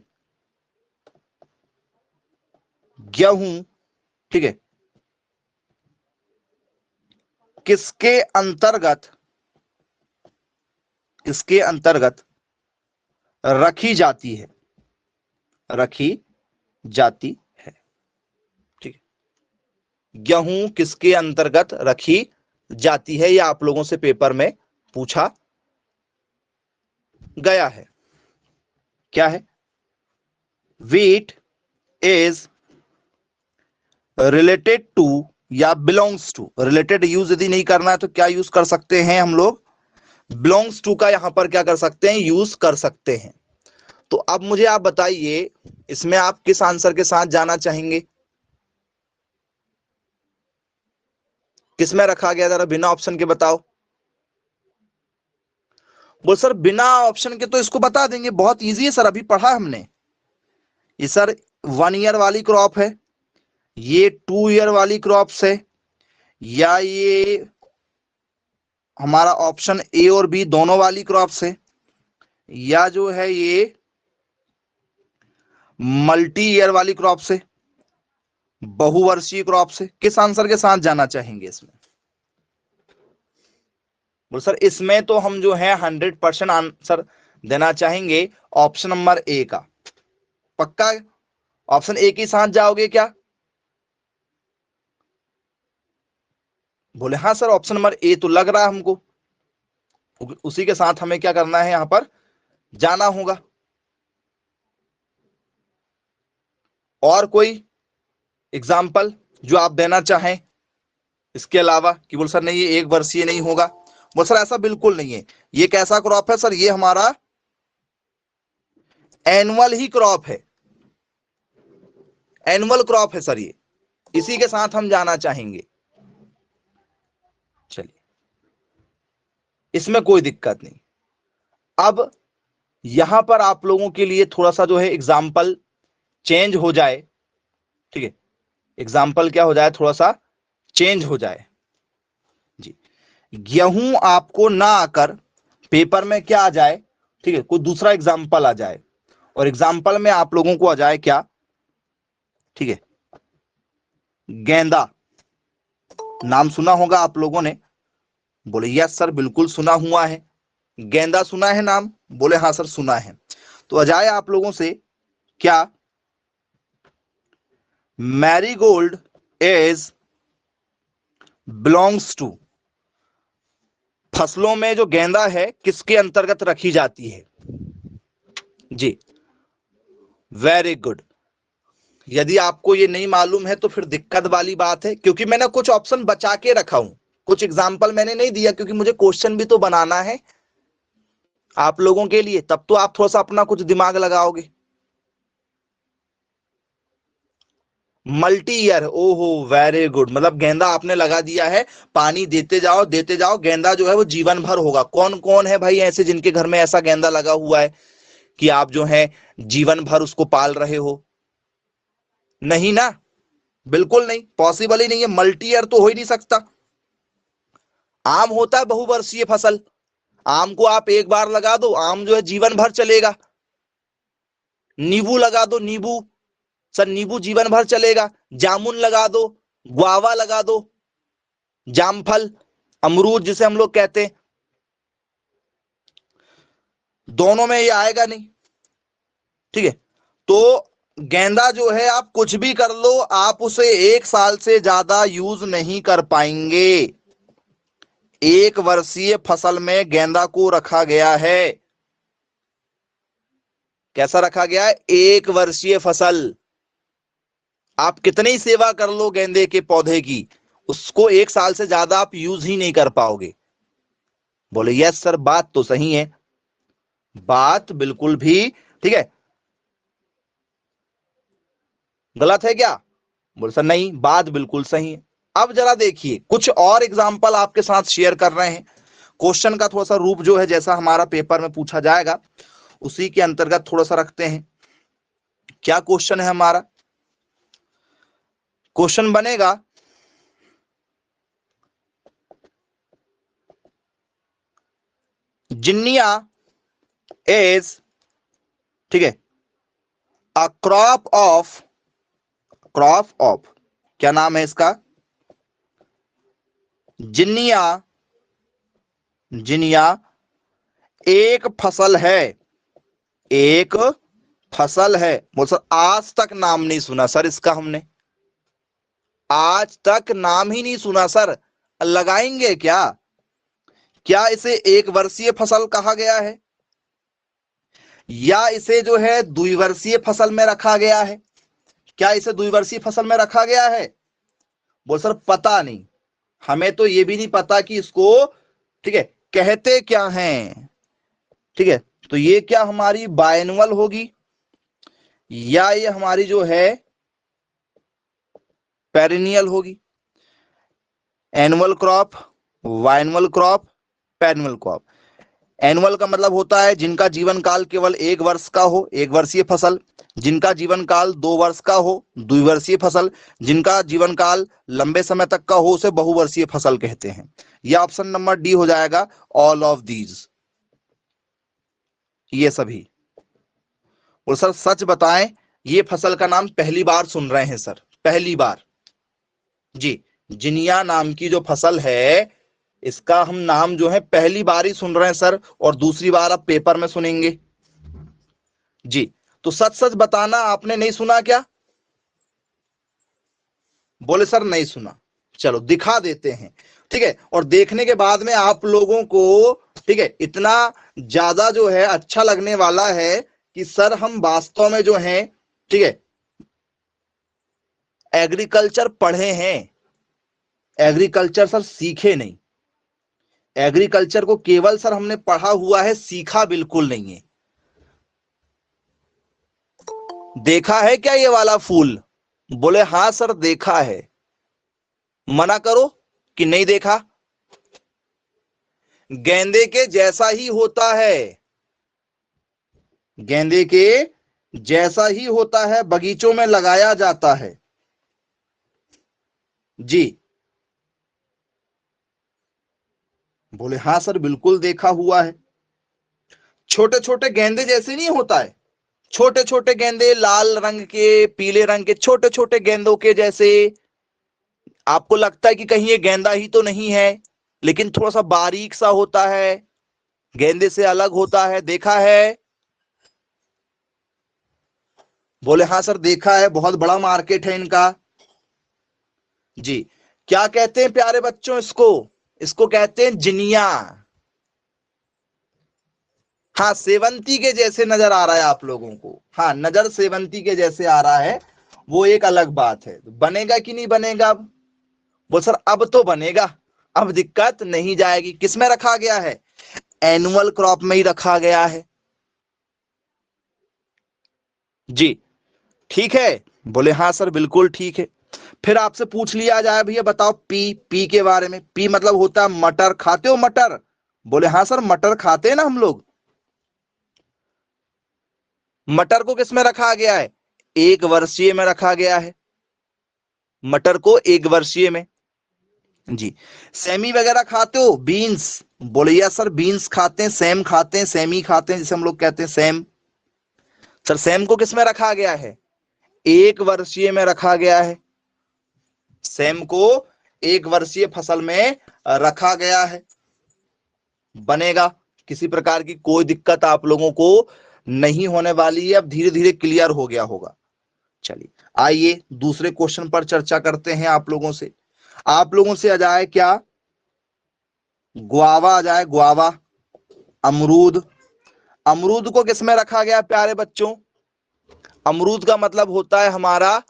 गेहूं, ठीक है, किसके अंतर्गत, किसके अंतर्गत रखी जाती है, रखी जाती है। ठीक है, गेहूं किसके अंतर्गत रखी जाती है, यह आप लोगों से पेपर में पूछा गया है। क्या है? वीट इज रिलेटेड टू या बिलोंग्स टू, रिलेटेड यूज यदि नहीं करना है तो क्या यूज कर सकते हैं हम लोग, बिलोंग्स टू का यहां पर क्या कर सकते हैं, यूज कर सकते हैं। तो अब मुझे आप बताइए, इसमें आप किस आंसर के साथ जाना चाहेंगे, किसमें रखा गया, जरा बिना ऑप्शन के बताओ। बोल सर बिना ऑप्शन के तो इसको बता देंगे, बहुत इजी है सर, अभी पढ़ा हमने। ये सर 1 ईयर वाली क्रॉप है, ये 2 ईयर वाली क्रॉप्स है, या ये हमारा ऑप्शन ए और बी दोनों वाली क्रॉप्स है, या जो है ये मल्टी ईयर वाली क्रॉप्स है, बहुवर्षीय क्रॉप्स है। किस आंसर के साथ जाना चाहेंगे इसमें? बोल सर इसमें तो हम जो है 100% आंसर देना चाहेंगे ऑप्शन नंबर ए का। पक्का ऑप्शन ए के साथ जाओगे क्या? बोले हाँ सर ऑप्शन नंबर ए तो लग रहा है हमको, उसी के साथ हमें क्या करना है, यहां पर जाना होगा। और कोई एग्जाम्पल जो आप देना चाहें इसके अलावा, कि बोल सर नहीं ये 1 वर्षीय नहीं होगा। बोल सर ऐसा बिल्कुल नहीं है, ये कैसा क्रॉप है सर, ये हमारा एनुअल ही क्रॉप है, एनुअल क्रॉप है सर ये, इसी के साथ हम जाना चाहेंगे। चलिए इसमें कोई दिक्कत नहीं। अब यहां पर आप लोगों के लिए थोड़ा सा जो है एग्जाम्पल चेंज हो जाए, ठीक है, एग्जाम्पल क्या हो जाए, थोड़ा सा चेंज हो जाए जी। गेहूं आपको ना आकर पेपर में क्या आ जाए, ठीक है, कोई दूसरा एग्जाम्पल आ जाए, और एग्जाम्पल में आप लोगों को आ जाए क्या, ठीक है, गेंदा। नाम सुना होगा आप लोगों ने, बोले यस सर बिल्कुल सुना हुआ है। गेंदा सुना है नाम? बोले हाँ सर सुना है। तो आ जाए आप लोगों से क्या, मैरीगोल्ड इज बिलोंग्स टू, फसलों में जो गेंदा है किसके अंतर्गत रखी जाती है जी। Very good. यदि आपको ये नहीं मालूम है तो फिर दिक्कत वाली बात है, क्योंकि मैंने कुछ ऑप्शन बचा के रखा हूं, कुछ एग्जाम्पल मैंने नहीं दिया, क्योंकि मुझे क्वेश्चन भी तो बनाना है आप लोगों के लिए, तब तो आप थोड़ा सा अपना कुछ दिमाग लगाओगे। मल्टी ईयर, ओहो वेरी गुड, मतलब गेंदा आपने लगा दिया है, पानी देते जाओ, गेंदा जो है वो जीवन भर होगा। कौन कौन है भाई ऐसे जिनके घर में ऐसा गेंदा लगा हुआ है कि आप जो है जीवन भर उसको पाल रहे हो? नहीं ना, बिल्कुल नहीं, पॉसिबल ही नहीं है, मल्टी ईयर तो हो ही नहीं सकता। आम होता है बहुवर्षीय फसल, आम को आप एक बार लगा दो, आम जो है जीवन भर चलेगा। नींबू लगा दो, नींबू सर, नींबू जीवन भर चलेगा। जामुन लगा दो, गुआवा लगा दो, जामफल, अमरूद जिसे हम लोग कहते हैं, दोनों में ये आएगा नहीं। ठीक है, तो गेंदा जो है आप कुछ भी कर लो, आप उसे 1 साल से ज्यादा यूज नहीं कर पाएंगे। 1 वर्षीय फसल में गेंदा को रखा गया है। कैसा रखा गया है? 1 वर्षीय फसल। आप कितनी सेवा कर लो गेंदे के पौधे की, उसको 1 साल से ज्यादा आप यूज ही नहीं कर पाओगे। बोले यस सर बात तो सही है, बात बिल्कुल भी, ठीक है, गलत है क्या? बोले सर नहीं, बात बिल्कुल सही है। अब जरा देखिए, कुछ और एग्जाम्पल आपके साथ शेयर कर रहे हैं, क्वेश्चन का थोड़ा सा रूप जो है जैसा हमारा पेपर में पूछा जाएगा उसी के अंतर्गत थोड़ा सा रखते हैं। क्या क्वेश्चन है हमारा? क्वेश्चन बनेगा जिन्निया इज, ठीक है, अ क्रॉप ऑफ, क्या नाम है इसका? जिन्निया, एक फसल है, एक फसल है। बोल सर आज तक नाम नहीं सुना सर इसका हमने, आज तक नाम ही नहीं सुना सर। लगाएंगे क्या? क्या इसे एक वर्षीय फसल कहा गया है या इसे जो है द्विवर्षीय फसल में रखा गया है? क्या इसे द्विवर्षीय फसल में रखा गया है? बोल सर पता नहीं, हमें तो ये भी नहीं पता कि इसको, ठीक है, कहते क्या हैं। ठीक है, तो ये क्या हमारी बायनुअल होगी या ये हमारी जो है पेरिनियल होगी? Annual crop, biennial crop, perennial crop. Annual का मतलब होता है जिनका जीवन काल केवल 1 वर्ष का हो, 1 वर्षीय फसल। जिनका जीवन काल 2 वर्ष का हो, द्विवर्षीय फसल। जिनका जीवन काल लंबे समय तक का हो उसे बहुवर्षीय फसल कहते हैं। यह ऑप्शन नंबर डी हो जाएगा, ऑल ऑफ दीज, ये सभी। और सर सच बताएं ये फसल का नाम पहली बार सुन रहे हैं सर, पहली बार जी। जिनिया नाम की जो फसल है इसका हम नाम जो है पहली बार ही सुन रहे हैं सर, और दूसरी बार अब पेपर में सुनेंगे जी। तो सच सच बताना आपने नहीं सुना क्या? बोले सर नहीं सुना। चलो दिखा देते हैं, ठीक है। और देखने के बाद में आप लोगों को, ठीक है, इतना ज्यादा जो है अच्छा लगने वाला है कि सर हम वास्तव में जो है, ठीक है, एग्रीकल्चर पढ़े हैं, एग्रीकल्चर सर सीखे नहीं। एग्रीकल्चर को केवल सर हमने पढ़ा हुआ है, सीखा बिल्कुल नहीं है। देखा है क्या ये वाला फूल? बोले हां सर देखा है। मना करो कि नहीं देखा। गेंदे के जैसा ही होता है, गेंदे के जैसा ही होता है, बगीचों में लगाया जाता है जी। बोले हां सर बिल्कुल देखा हुआ है। छोटे छोटे गेंदे जैसे नहीं होता है, छोटे छोटे गेंदे लाल रंग के, पीले रंग के छोटे छोटे गेंदों के जैसे। आपको लगता है कि कहीं ये गेंदा ही तो नहीं है, लेकिन थोड़ा सा बारीक सा होता है, गेंदे से अलग होता है। देखा है? बोले हाँ सर देखा है, बहुत बड़ा मार्केट है इनका जी। क्या कहते हैं प्यारे बच्चों इसको? इसको कहते हैं जिनिया। हाँ सेवंती के जैसे नजर आ रहा है आप लोगों को, हाँ नजर सेवंती के जैसे आ रहा है, वो एक अलग बात है। बनेगा कि नहीं बनेगा अब? बोल सर अब तो बनेगा, अब दिक्कत नहीं जाएगी। किस में रखा गया है? एनुअल क्रॉप में ही रखा गया है जी। ठीक है? बोले हाँ सर बिल्कुल ठीक है। फिर आपसे पूछ लिया जाए भैया बताओ पी, पी के बारे में। पी मतलब होता है मटर, खाते हो मटर? बोले हाँ सर मटर खाते हैं ना हम लोग। मटर को किस में रखा गया है? 1 वर्षीय में रखा गया है, मटर को 1 वर्षीय में जी। सेमी वगैरह खाते हो? बीन्स? बोले या सर बीन्स खाते हैं, सेम खाते हैं, सेमी खाते हैं, जिसे हम लोग कहते हैं सेम। सर सेम को किस में रखा गया है? 1 वर्षीय में रखा गया है, सेम को 1 वर्षीय फसल में रखा गया है। बनेगा, किसी प्रकार की कोई दिक्कत आप लोगों को नहीं होने वाली है, अब धीरे धीरे क्लियर हो गया होगा। चलिए आइए दूसरे क्वेश्चन पर चर्चा करते हैं आप लोगों से। आप लोगों से आ जाए क्या? गुआवा आ जाए, गुआवा, अमरूद। अमरूद को किस में रखा गया प्यारे बच्चों? अमरूद का मतलब होता है हमारा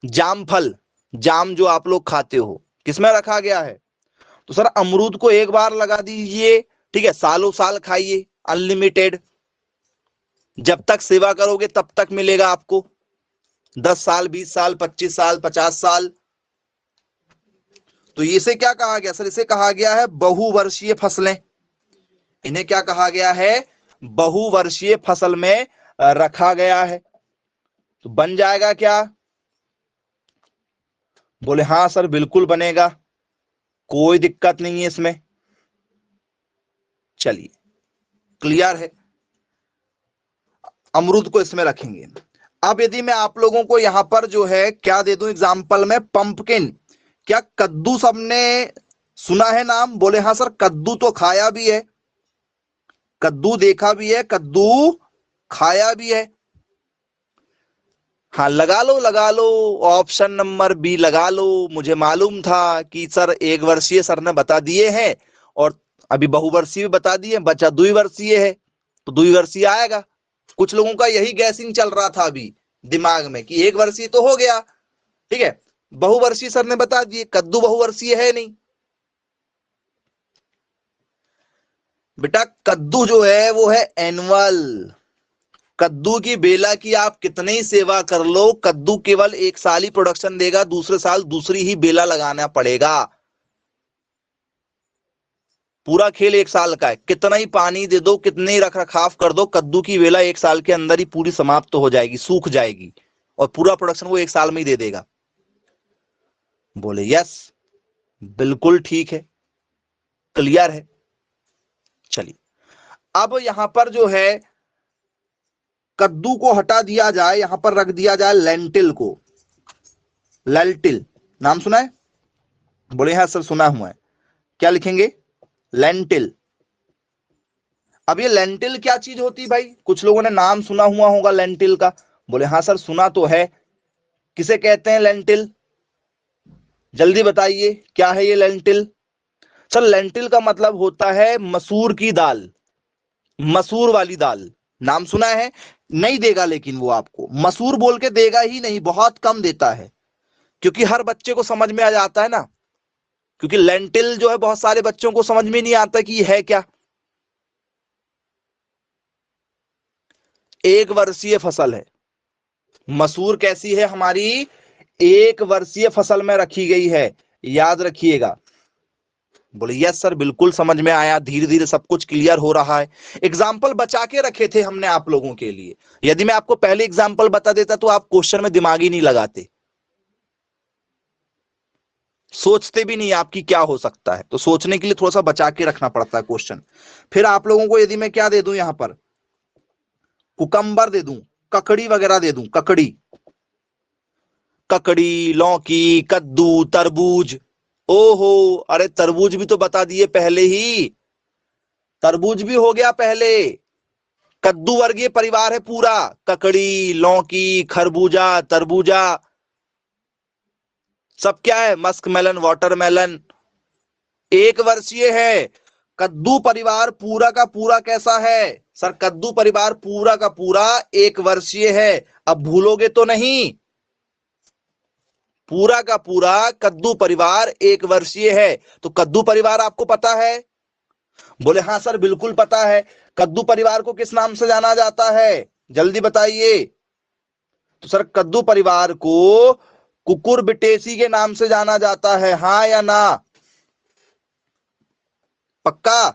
जाम फल, जाम जो आप लोग खाते हो, किसमें रखा गया है? तो सर अमरूद को एक बार लगा दीजिए, ठीक है, सालों साल खाइए, अनलिमिटेड। जब तक सेवा करोगे तब तक मिलेगा आपको, 10 साल, 20 साल, 25 साल, 50 साल। तो इसे क्या कहा गया सर? इसे कहा गया है बहुवर्षीय फसलें। इन्हें क्या कहा गया है? बहुवर्षीय फसल में रखा गया है। तो बन जाएगा क्या? बोले हाँ सर बिल्कुल बनेगा, कोई दिक्कत नहीं है इसमें। चलिए क्लियर है, अमरूद को इसमें रखेंगे। अब यदि मैं आप लोगों को यहां पर जो है क्या दे दूं एग्जाम्पल में, पंपकिन। क्या कद्दू सबने सुना है नाम? बोले हाँ सर, कद्दू तो खाया भी है, कद्दू देखा भी है, कद्दू खाया भी है। हाँ लगा लो लगा लो, ऑप्शन नंबर बी लगा लो। मुझे मालूम था कि सर एक वर्षीय सर ने बता दिए हैं और अभी बहुवर्षीय भी बता दिए, बच्चा द्विवर्षीय है तो द्विवर्षीय आएगा। कुछ लोगों का यही गैसिंग चल रहा था अभी दिमाग में कि एक वर्षीय तो हो गया, ठीक है, बहुवर्षीय सर ने बता दिए, कद्दू बहुवर्षीय है नहीं। बेटा कद्दू जो है वो है एनुअल। कद्दू की बेला की आप कितनी ही सेवा कर लो, कद्दू केवल एक साल ही प्रोडक्शन देगा, दूसरे साल दूसरी ही बेला लगाना पड़ेगा। पूरा खेल एक साल का है, कितना ही पानी दे दो, कितने ही रख रखाव कर दो, कद्दू की बेला एक साल के अंदर ही पूरी समाप्त हो जाएगी, सूख जाएगी और पूरा प्रोडक्शन वो एक साल में ही दे देगा। बोले यस बिल्कुल ठीक है, क्लियर है। चलिए अब यहां पर जो है कद्दू को हटा दिया जाए, यहां पर रख दिया जाए लेंटिल को। लेंटिल नाम सुना है? बोले हाँ सर सुना हुआ है। क्या लिखेंगे? लेंटिल। अब ये लेंटिल क्या चीज होती है भाई? कुछ लोगों ने नाम सुना हुआ होगा लेंटिल का। बोले हाँ सर सुना तो है। किसे कहते हैं लेंटिल? जल्दी बताइए क्या है ये लेंटिल? सर लेंटिल का मतलब होता है मसूर की दाल, मसूर वाली दाल। नाम सुना है? नहीं देगा लेकिन वो आपको मसूर बोल के देगा ही नहीं, बहुत कम देता है, क्योंकि हर बच्चे को समझ में आ जाता है ना। क्योंकि लेंटिल जो है बहुत सारे बच्चों को समझ में नहीं आता कि ये है क्या। एक वर्षीय फसल है मसूर, कैसी है हमारी? एक वर्षीय फसल में रखी गई है, याद रखिएगा। बोले यस सर बिल्कुल समझ में आया, धीरे धीरे सब कुछ क्लियर हो रहा है। एग्जाम्पल बचा के रखे थे हमने आप लोगों के लिए, यदि मैं आपको पहले एग्जाम्पल बता देता तो आप क्वेश्चन में दिमाग ही नहीं लगाते, सोचते भी नहीं आपकी क्या हो सकता है। तो सोचने के लिए थोड़ा सा बचा के रखना पड़ता है क्वेश्चन। फिर आप लोगों को यदि मैं क्या दे दूं यहां पर, कुकम्बर दे दूं, ककड़ी वगैरह दे दूं, ककड़ी, ककड़ी, लौकी, कद्दू, तरबूज। ओहो अरे तरबूज भी तो बता दिए पहले ही, तरबूज भी हो गया पहले। कद्दू वर्गीय परिवार है पूरा, ककड़ी, लौकी, खरबूजा, तरबूजा, सब क्या है? Musk melon, watermelon. एक वर्षीय है। कद्दू परिवार पूरा का पूरा कैसा है सर? कद्दू परिवार पूरा का पूरा एक वर्षीय है। अब भूलोगे तो नहीं, पूरा का पूरा कद्दू परिवार एक वर्षीय है। तो कद्दू परिवार आपको पता है? बोले हाँ सर बिल्कुल पता है। कद्दू परिवार को किस नाम से जाना जाता है? जल्दी बताइए। तो सर कद्दू परिवार को कुकुरबिटेसी के नाम से जाना जाता है, हाँ या ना? पक्का?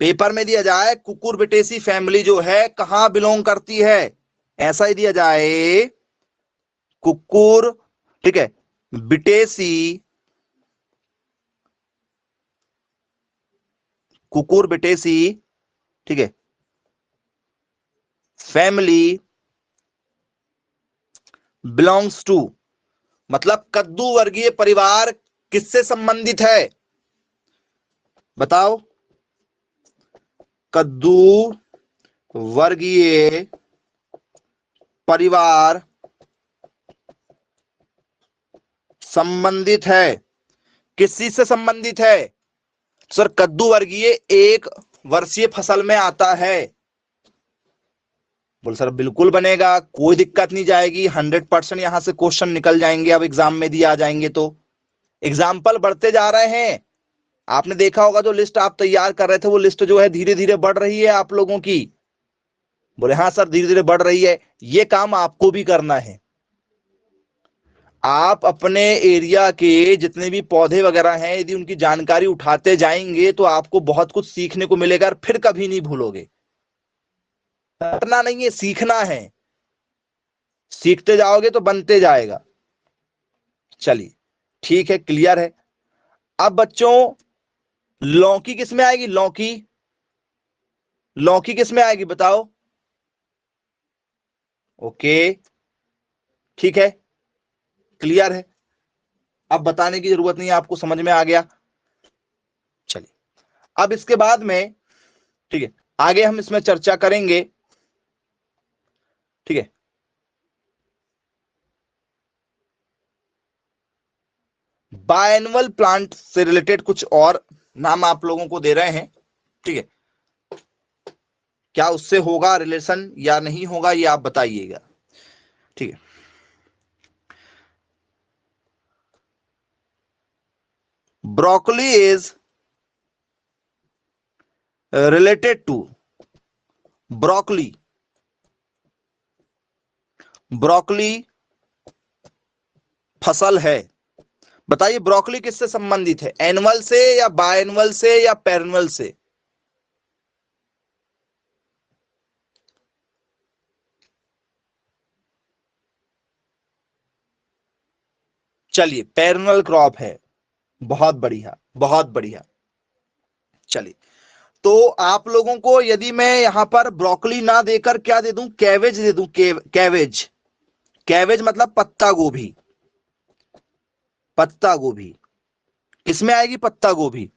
पेपर में दिया जाए कुकुरबिटेसी फैमिली जो है कहां बिलोंग करती है, ऐसा ही दिया जाए कुकुर, ठीक है, बिटेसी, कुकुरबिटेसी, ठीक है, फैमिली बिलोंग्स टू, मतलब कद्दू वर्गीय परिवार किससे संबंधित है? बताओ। कद्दू वर्गीय परिवार संबंधित है, किस चीज से संबंधित है? सर कद्दू वर्गीय एक वर्षीय फसल में आता है। बोल सर बिल्कुल बनेगा, कोई दिक्कत नहीं जाएगी, 100% यहां से क्वेश्चन निकल जाएंगे, अब एग्जाम में दिए आ जाएंगे। तो एग्जाम्पल बढ़ते जा रहे हैं। आपने देखा होगा जो लिस्ट आप तैयार कर रहे थे, वो लिस्ट जो है धीरे धीरे बढ़ रही है आप लोगों की। बोले हाँ सर धीरे धीरे बढ़ रही है, ये काम आपको भी करना है। आप अपने एरिया के जितने भी पौधे वगैरह हैं, यदि उनकी जानकारी उठाते जाएंगे तो आपको बहुत कुछ सीखने को मिलेगा और फिर कभी नहीं भूलोगे। रटना नहीं है, सीखना है। सीखते जाओगे तो बनते जाएगा। चलिए ठीक है, क्लियर है। अब बच्चों, लौकी किस में आएगी? लौकी, लौकी किस में आएगी बताओ? ओके, ठीक है, क्लियर है। अब बताने की जरूरत नहीं है, आपको समझ में आ गया। चलिए अब इसके बाद में, ठीक है, आगे हम इसमें चर्चा करेंगे। ठीक है, बायएनुअल प्लांट से रिलेटेड कुछ और नाम आप लोगों को दे रहे हैं। ठीक है, क्या उससे होगा रिलेशन या नहीं होगा, ये आप बताइएगा। ठीक है, broccoli is related to, broccoli, broccoli फसल है। बताइए ब्रोकली किससे संबंधित है? एनुअल से या बायएनुअल से या पेरेनुअल से? चलिए पेरेनुअल क्रॉप है। बहुत बढ़िया, बहुत बढ़िया। चलिए, तो आप लोगों को यदि मैं यहां पर ब्रोकली ना देकर क्या दे दूं? कैवेज दे दूं। कैवेज, कैवेज मतलब पत्ता गोभी। पत्ता गोभी किसमें आएगी? पत्ता गोभी,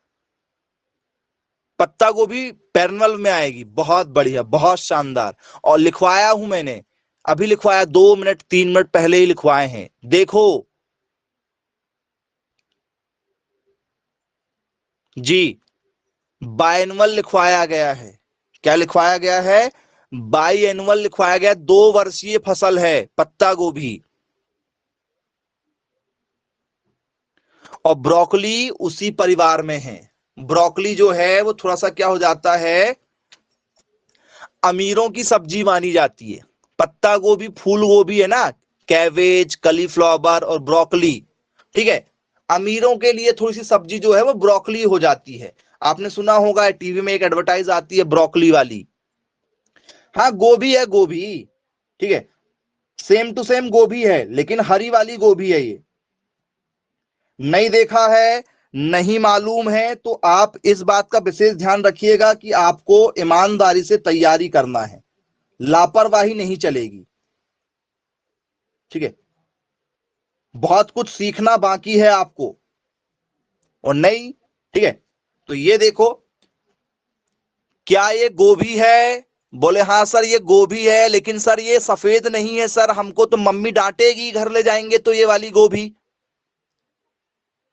पत्ता गोभी पेरेनुअल में आएगी। बहुत बढ़िया, बहुत शानदार। और लिखवाया हूं मैंने, अभी लिखवाया, 2 मिनट 3 मिनट पहले ही लिखवाए हैं, देखो जी। बायएनुअल लिखवाया गया है। क्या लिखवाया गया है? बायएनुअल लिखवाया गया। 2 वर्षीय फसल है पत्ता गोभी। और ब्रोकली उसी परिवार में है। ब्रोकली जो है वो थोड़ा सा क्या हो जाता है, अमीरों की सब्जी मानी जाती है। पत्ता गोभी, फूल गोभी है ना, कैबेज, कलीफ्लावर और ब्रोकली, ठीक है, अमीरों के लिए थोड़ी सी सब्जी जो है वो ब्रोकली हो जाती है। आपने सुना होगा टीवी में एक एडवर्टाइज आती है ब्रोकली वाली। हाँ गोभी है, गोभी, ठीक है, सेम टू सेम गोभी है, लेकिन हरी वाली गोभी है ये। नहीं देखा है, नहीं मालूम है, तो आप इस बात का विशेष ध्यान रखिएगा कि आपको ईमानदारी से तैयारी करना है, लापरवाही नहीं चलेगी। ठीक है, बहुत कुछ सीखना बाकी है आपको, और नहीं, ठीक है। तो ये देखो, क्या ये गोभी है? बोले हाँ सर ये गोभी है, लेकिन सर ये सफेद नहीं है सर, हमको तो मम्मी डांटेगी घर ले जाएंगे तो। ये वाली गोभी,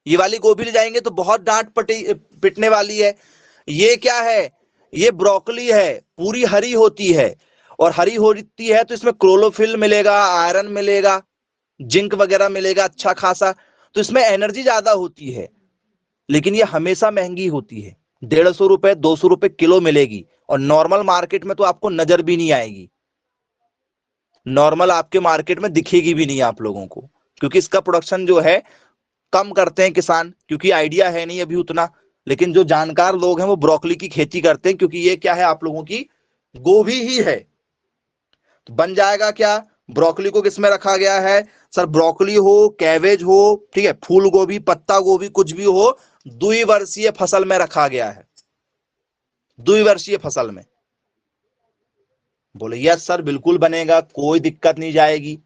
ये वाली गोभी ले जाएंगे तो बहुत डांट पिटने वाली है। ये क्या है? ये ब्रोकली है, पूरी हरी होती है। और हरी होती है तो इसमें क्लोरोफिल मिलेगा, आयरन मिलेगा, जिंक वगैरह मिलेगा अच्छा खासा, तो इसमें एनर्जी ज्यादा होती है। लेकिन ये हमेशा महंगी होती है, 150 रुपए 200 रुपए किलो मिलेगी। और नॉर्मल मार्केट में तो आपको नजर भी नहीं आएगी, नॉर्मल आपके मार्केट में दिखेगी भी नहीं आप लोगों को, क्योंकि इसका प्रोडक्शन जो है कम करते हैं किसान, क्योंकि आइडिया है नहीं अभी उतना। लेकिन जो जानकार लोग हैं वो ब्रोकली की खेती करते हैं, क्योंकि ये क्या है आप लोगों की गोभी ही है। तो बन जाएगा क्या? ब्रोकली को किस में रखा गया है? सर ब्रोकली हो, कैबेज हो, ठीक है, फूल गोभी, पत्ता गोभी, कुछ भी हो, द्विवर्षीय फसल में रखा गया है, द्विवर्षीय फसल में। बोले यस सर बिल्कुल बनेगा, कोई दिक्कत नहीं जाएगी।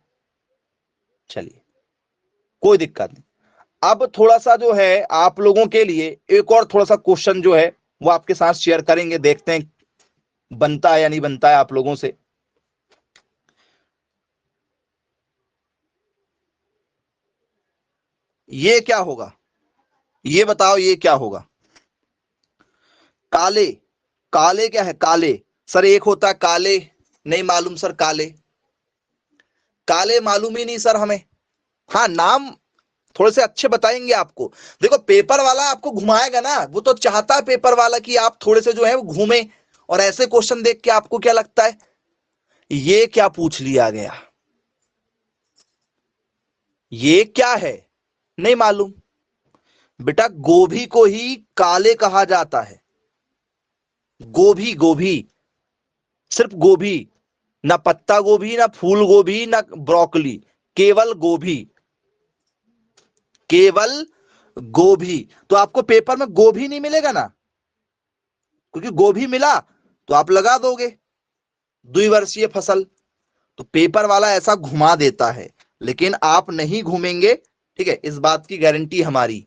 चलिए, कोई दिक्कत नहीं। अब थोड़ा सा जो है आप लोगों के लिए एक और थोड़ा सा क्वेश्चन जो है वो आपके साथ शेयर करेंगे, देखते हैं बनता है या नहीं बनता है आप लोगों से। ये क्या होगा? ये बताओ ये क्या होगा? काले, काले क्या है? काले, सर एक होता है काले, नहीं मालूम सर। काले, काले मालूम ही नहीं सर हमें। हाँ नाम थोड़े से अच्छे बताएंगे आपको। देखो पेपर वाला आपको घुमाएगा ना, वो तो चाहता है पेपर वाला कि आप थोड़े से जो है वो घूमे। और ऐसे क्वेश्चन देख के आपको क्या लगता है ये क्या पूछ लिया गया? ये क्या है नहीं मालूम। बेटा गोभी को ही काले कहा जाता है। गोभी, गोभी, सिर्फ गोभी, ना पत्ता गोभी, ना फूल गोभी, ना ब्रोकली, केवल गोभी, केवल गोभी। तो आपको पेपर में गोभी नहीं मिलेगा ना, क्योंकि गोभी मिला तो आप लगा दोगे द्विवर्षीय फसल। तो पेपर वाला ऐसा घुमा देता है, लेकिन आप नहीं घूमेंगे, ठीक है, इस बात की गारंटी हमारी।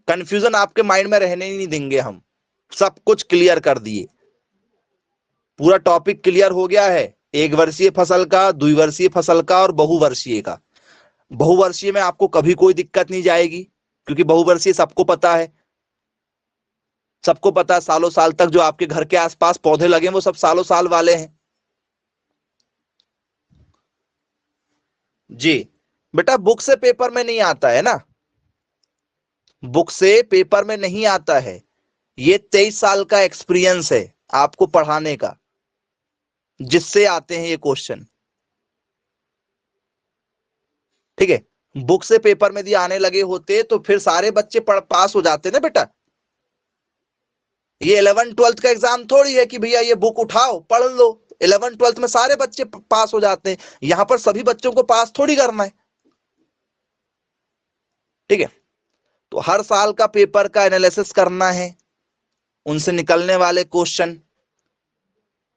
कंफ्यूजन आपके माइंड में रहने ही नहीं देंगे हम, सब कुछ क्लियर कर दिए, पूरा टॉपिक क्लियर हो गया है, एक वर्षीय फसल का, द्विवर्षीय फसल का और बहुवर्षीय का। बहुवर्षीय में आपको कभी कोई दिक्कत नहीं जाएगी, क्योंकि बहुवर्षीय सबको पता है, सबको पता है सालों साल तक जो आपके घर के आसपास पौधे लगे वो सब सालों साल वाले हैं। जी बेटा, बुक से पेपर में नहीं आता है ना, बुक से पेपर में नहीं आता है। ये 23 साल का एक्सपीरियंस है आपको पढ़ाने का, जिससे आते हैं ये क्वेश्चन, ठीक है। बुक से पेपर में यदि आने लगे होते तो फिर सारे बच्चे पास हो जाते ना बेटा। ये 11th-12th का एग्जाम थोड़ी है कि भैया ये बुक उठाओ पढ़ लो, 11th-12th में सारे बच्चे पास हो जाते हैं। यहां पर सभी बच्चों को पास थोड़ी करना है, ठीक है। तो हर साल का पेपर का एनालिसिस करना है, उनसे निकलने वाले क्वेश्चन,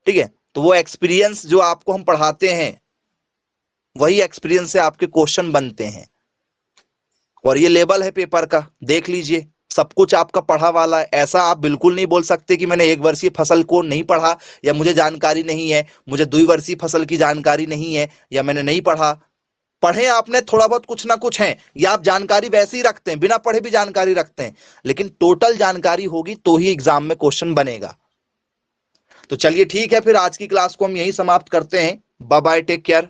ठीक है। तो वो एक्सपीरियंस जो आपको हम पढ़ाते हैं, वही एक्सपीरियंस से आपके क्वेश्चन बनते हैं। और ये लेवल है पेपर का, देख लीजिए, सब कुछ आपका पढ़ा वाला है। ऐसा आप बिल्कुल नहीं बोल सकते कि मैंने एक वर्षीय फसल को नहीं पढ़ा, या मुझे जानकारी नहीं है, मुझे द्विवर्षीय फसल की जानकारी नहीं है, या मैंने नहीं पढ़ा। पढ़े आपने थोड़ा बहुत कुछ ना कुछ है, या आप जानकारी वैसे ही रखते हैं, बिना पढ़े भी जानकारी रखते हैं, लेकिन टोटल जानकारी होगी तो ही एग्जाम में क्वेश्चन बनेगा। तो चलिए ठीक है, फिर आज की क्लास को हम यही समाप्त करते हैं। Bye bye, take care.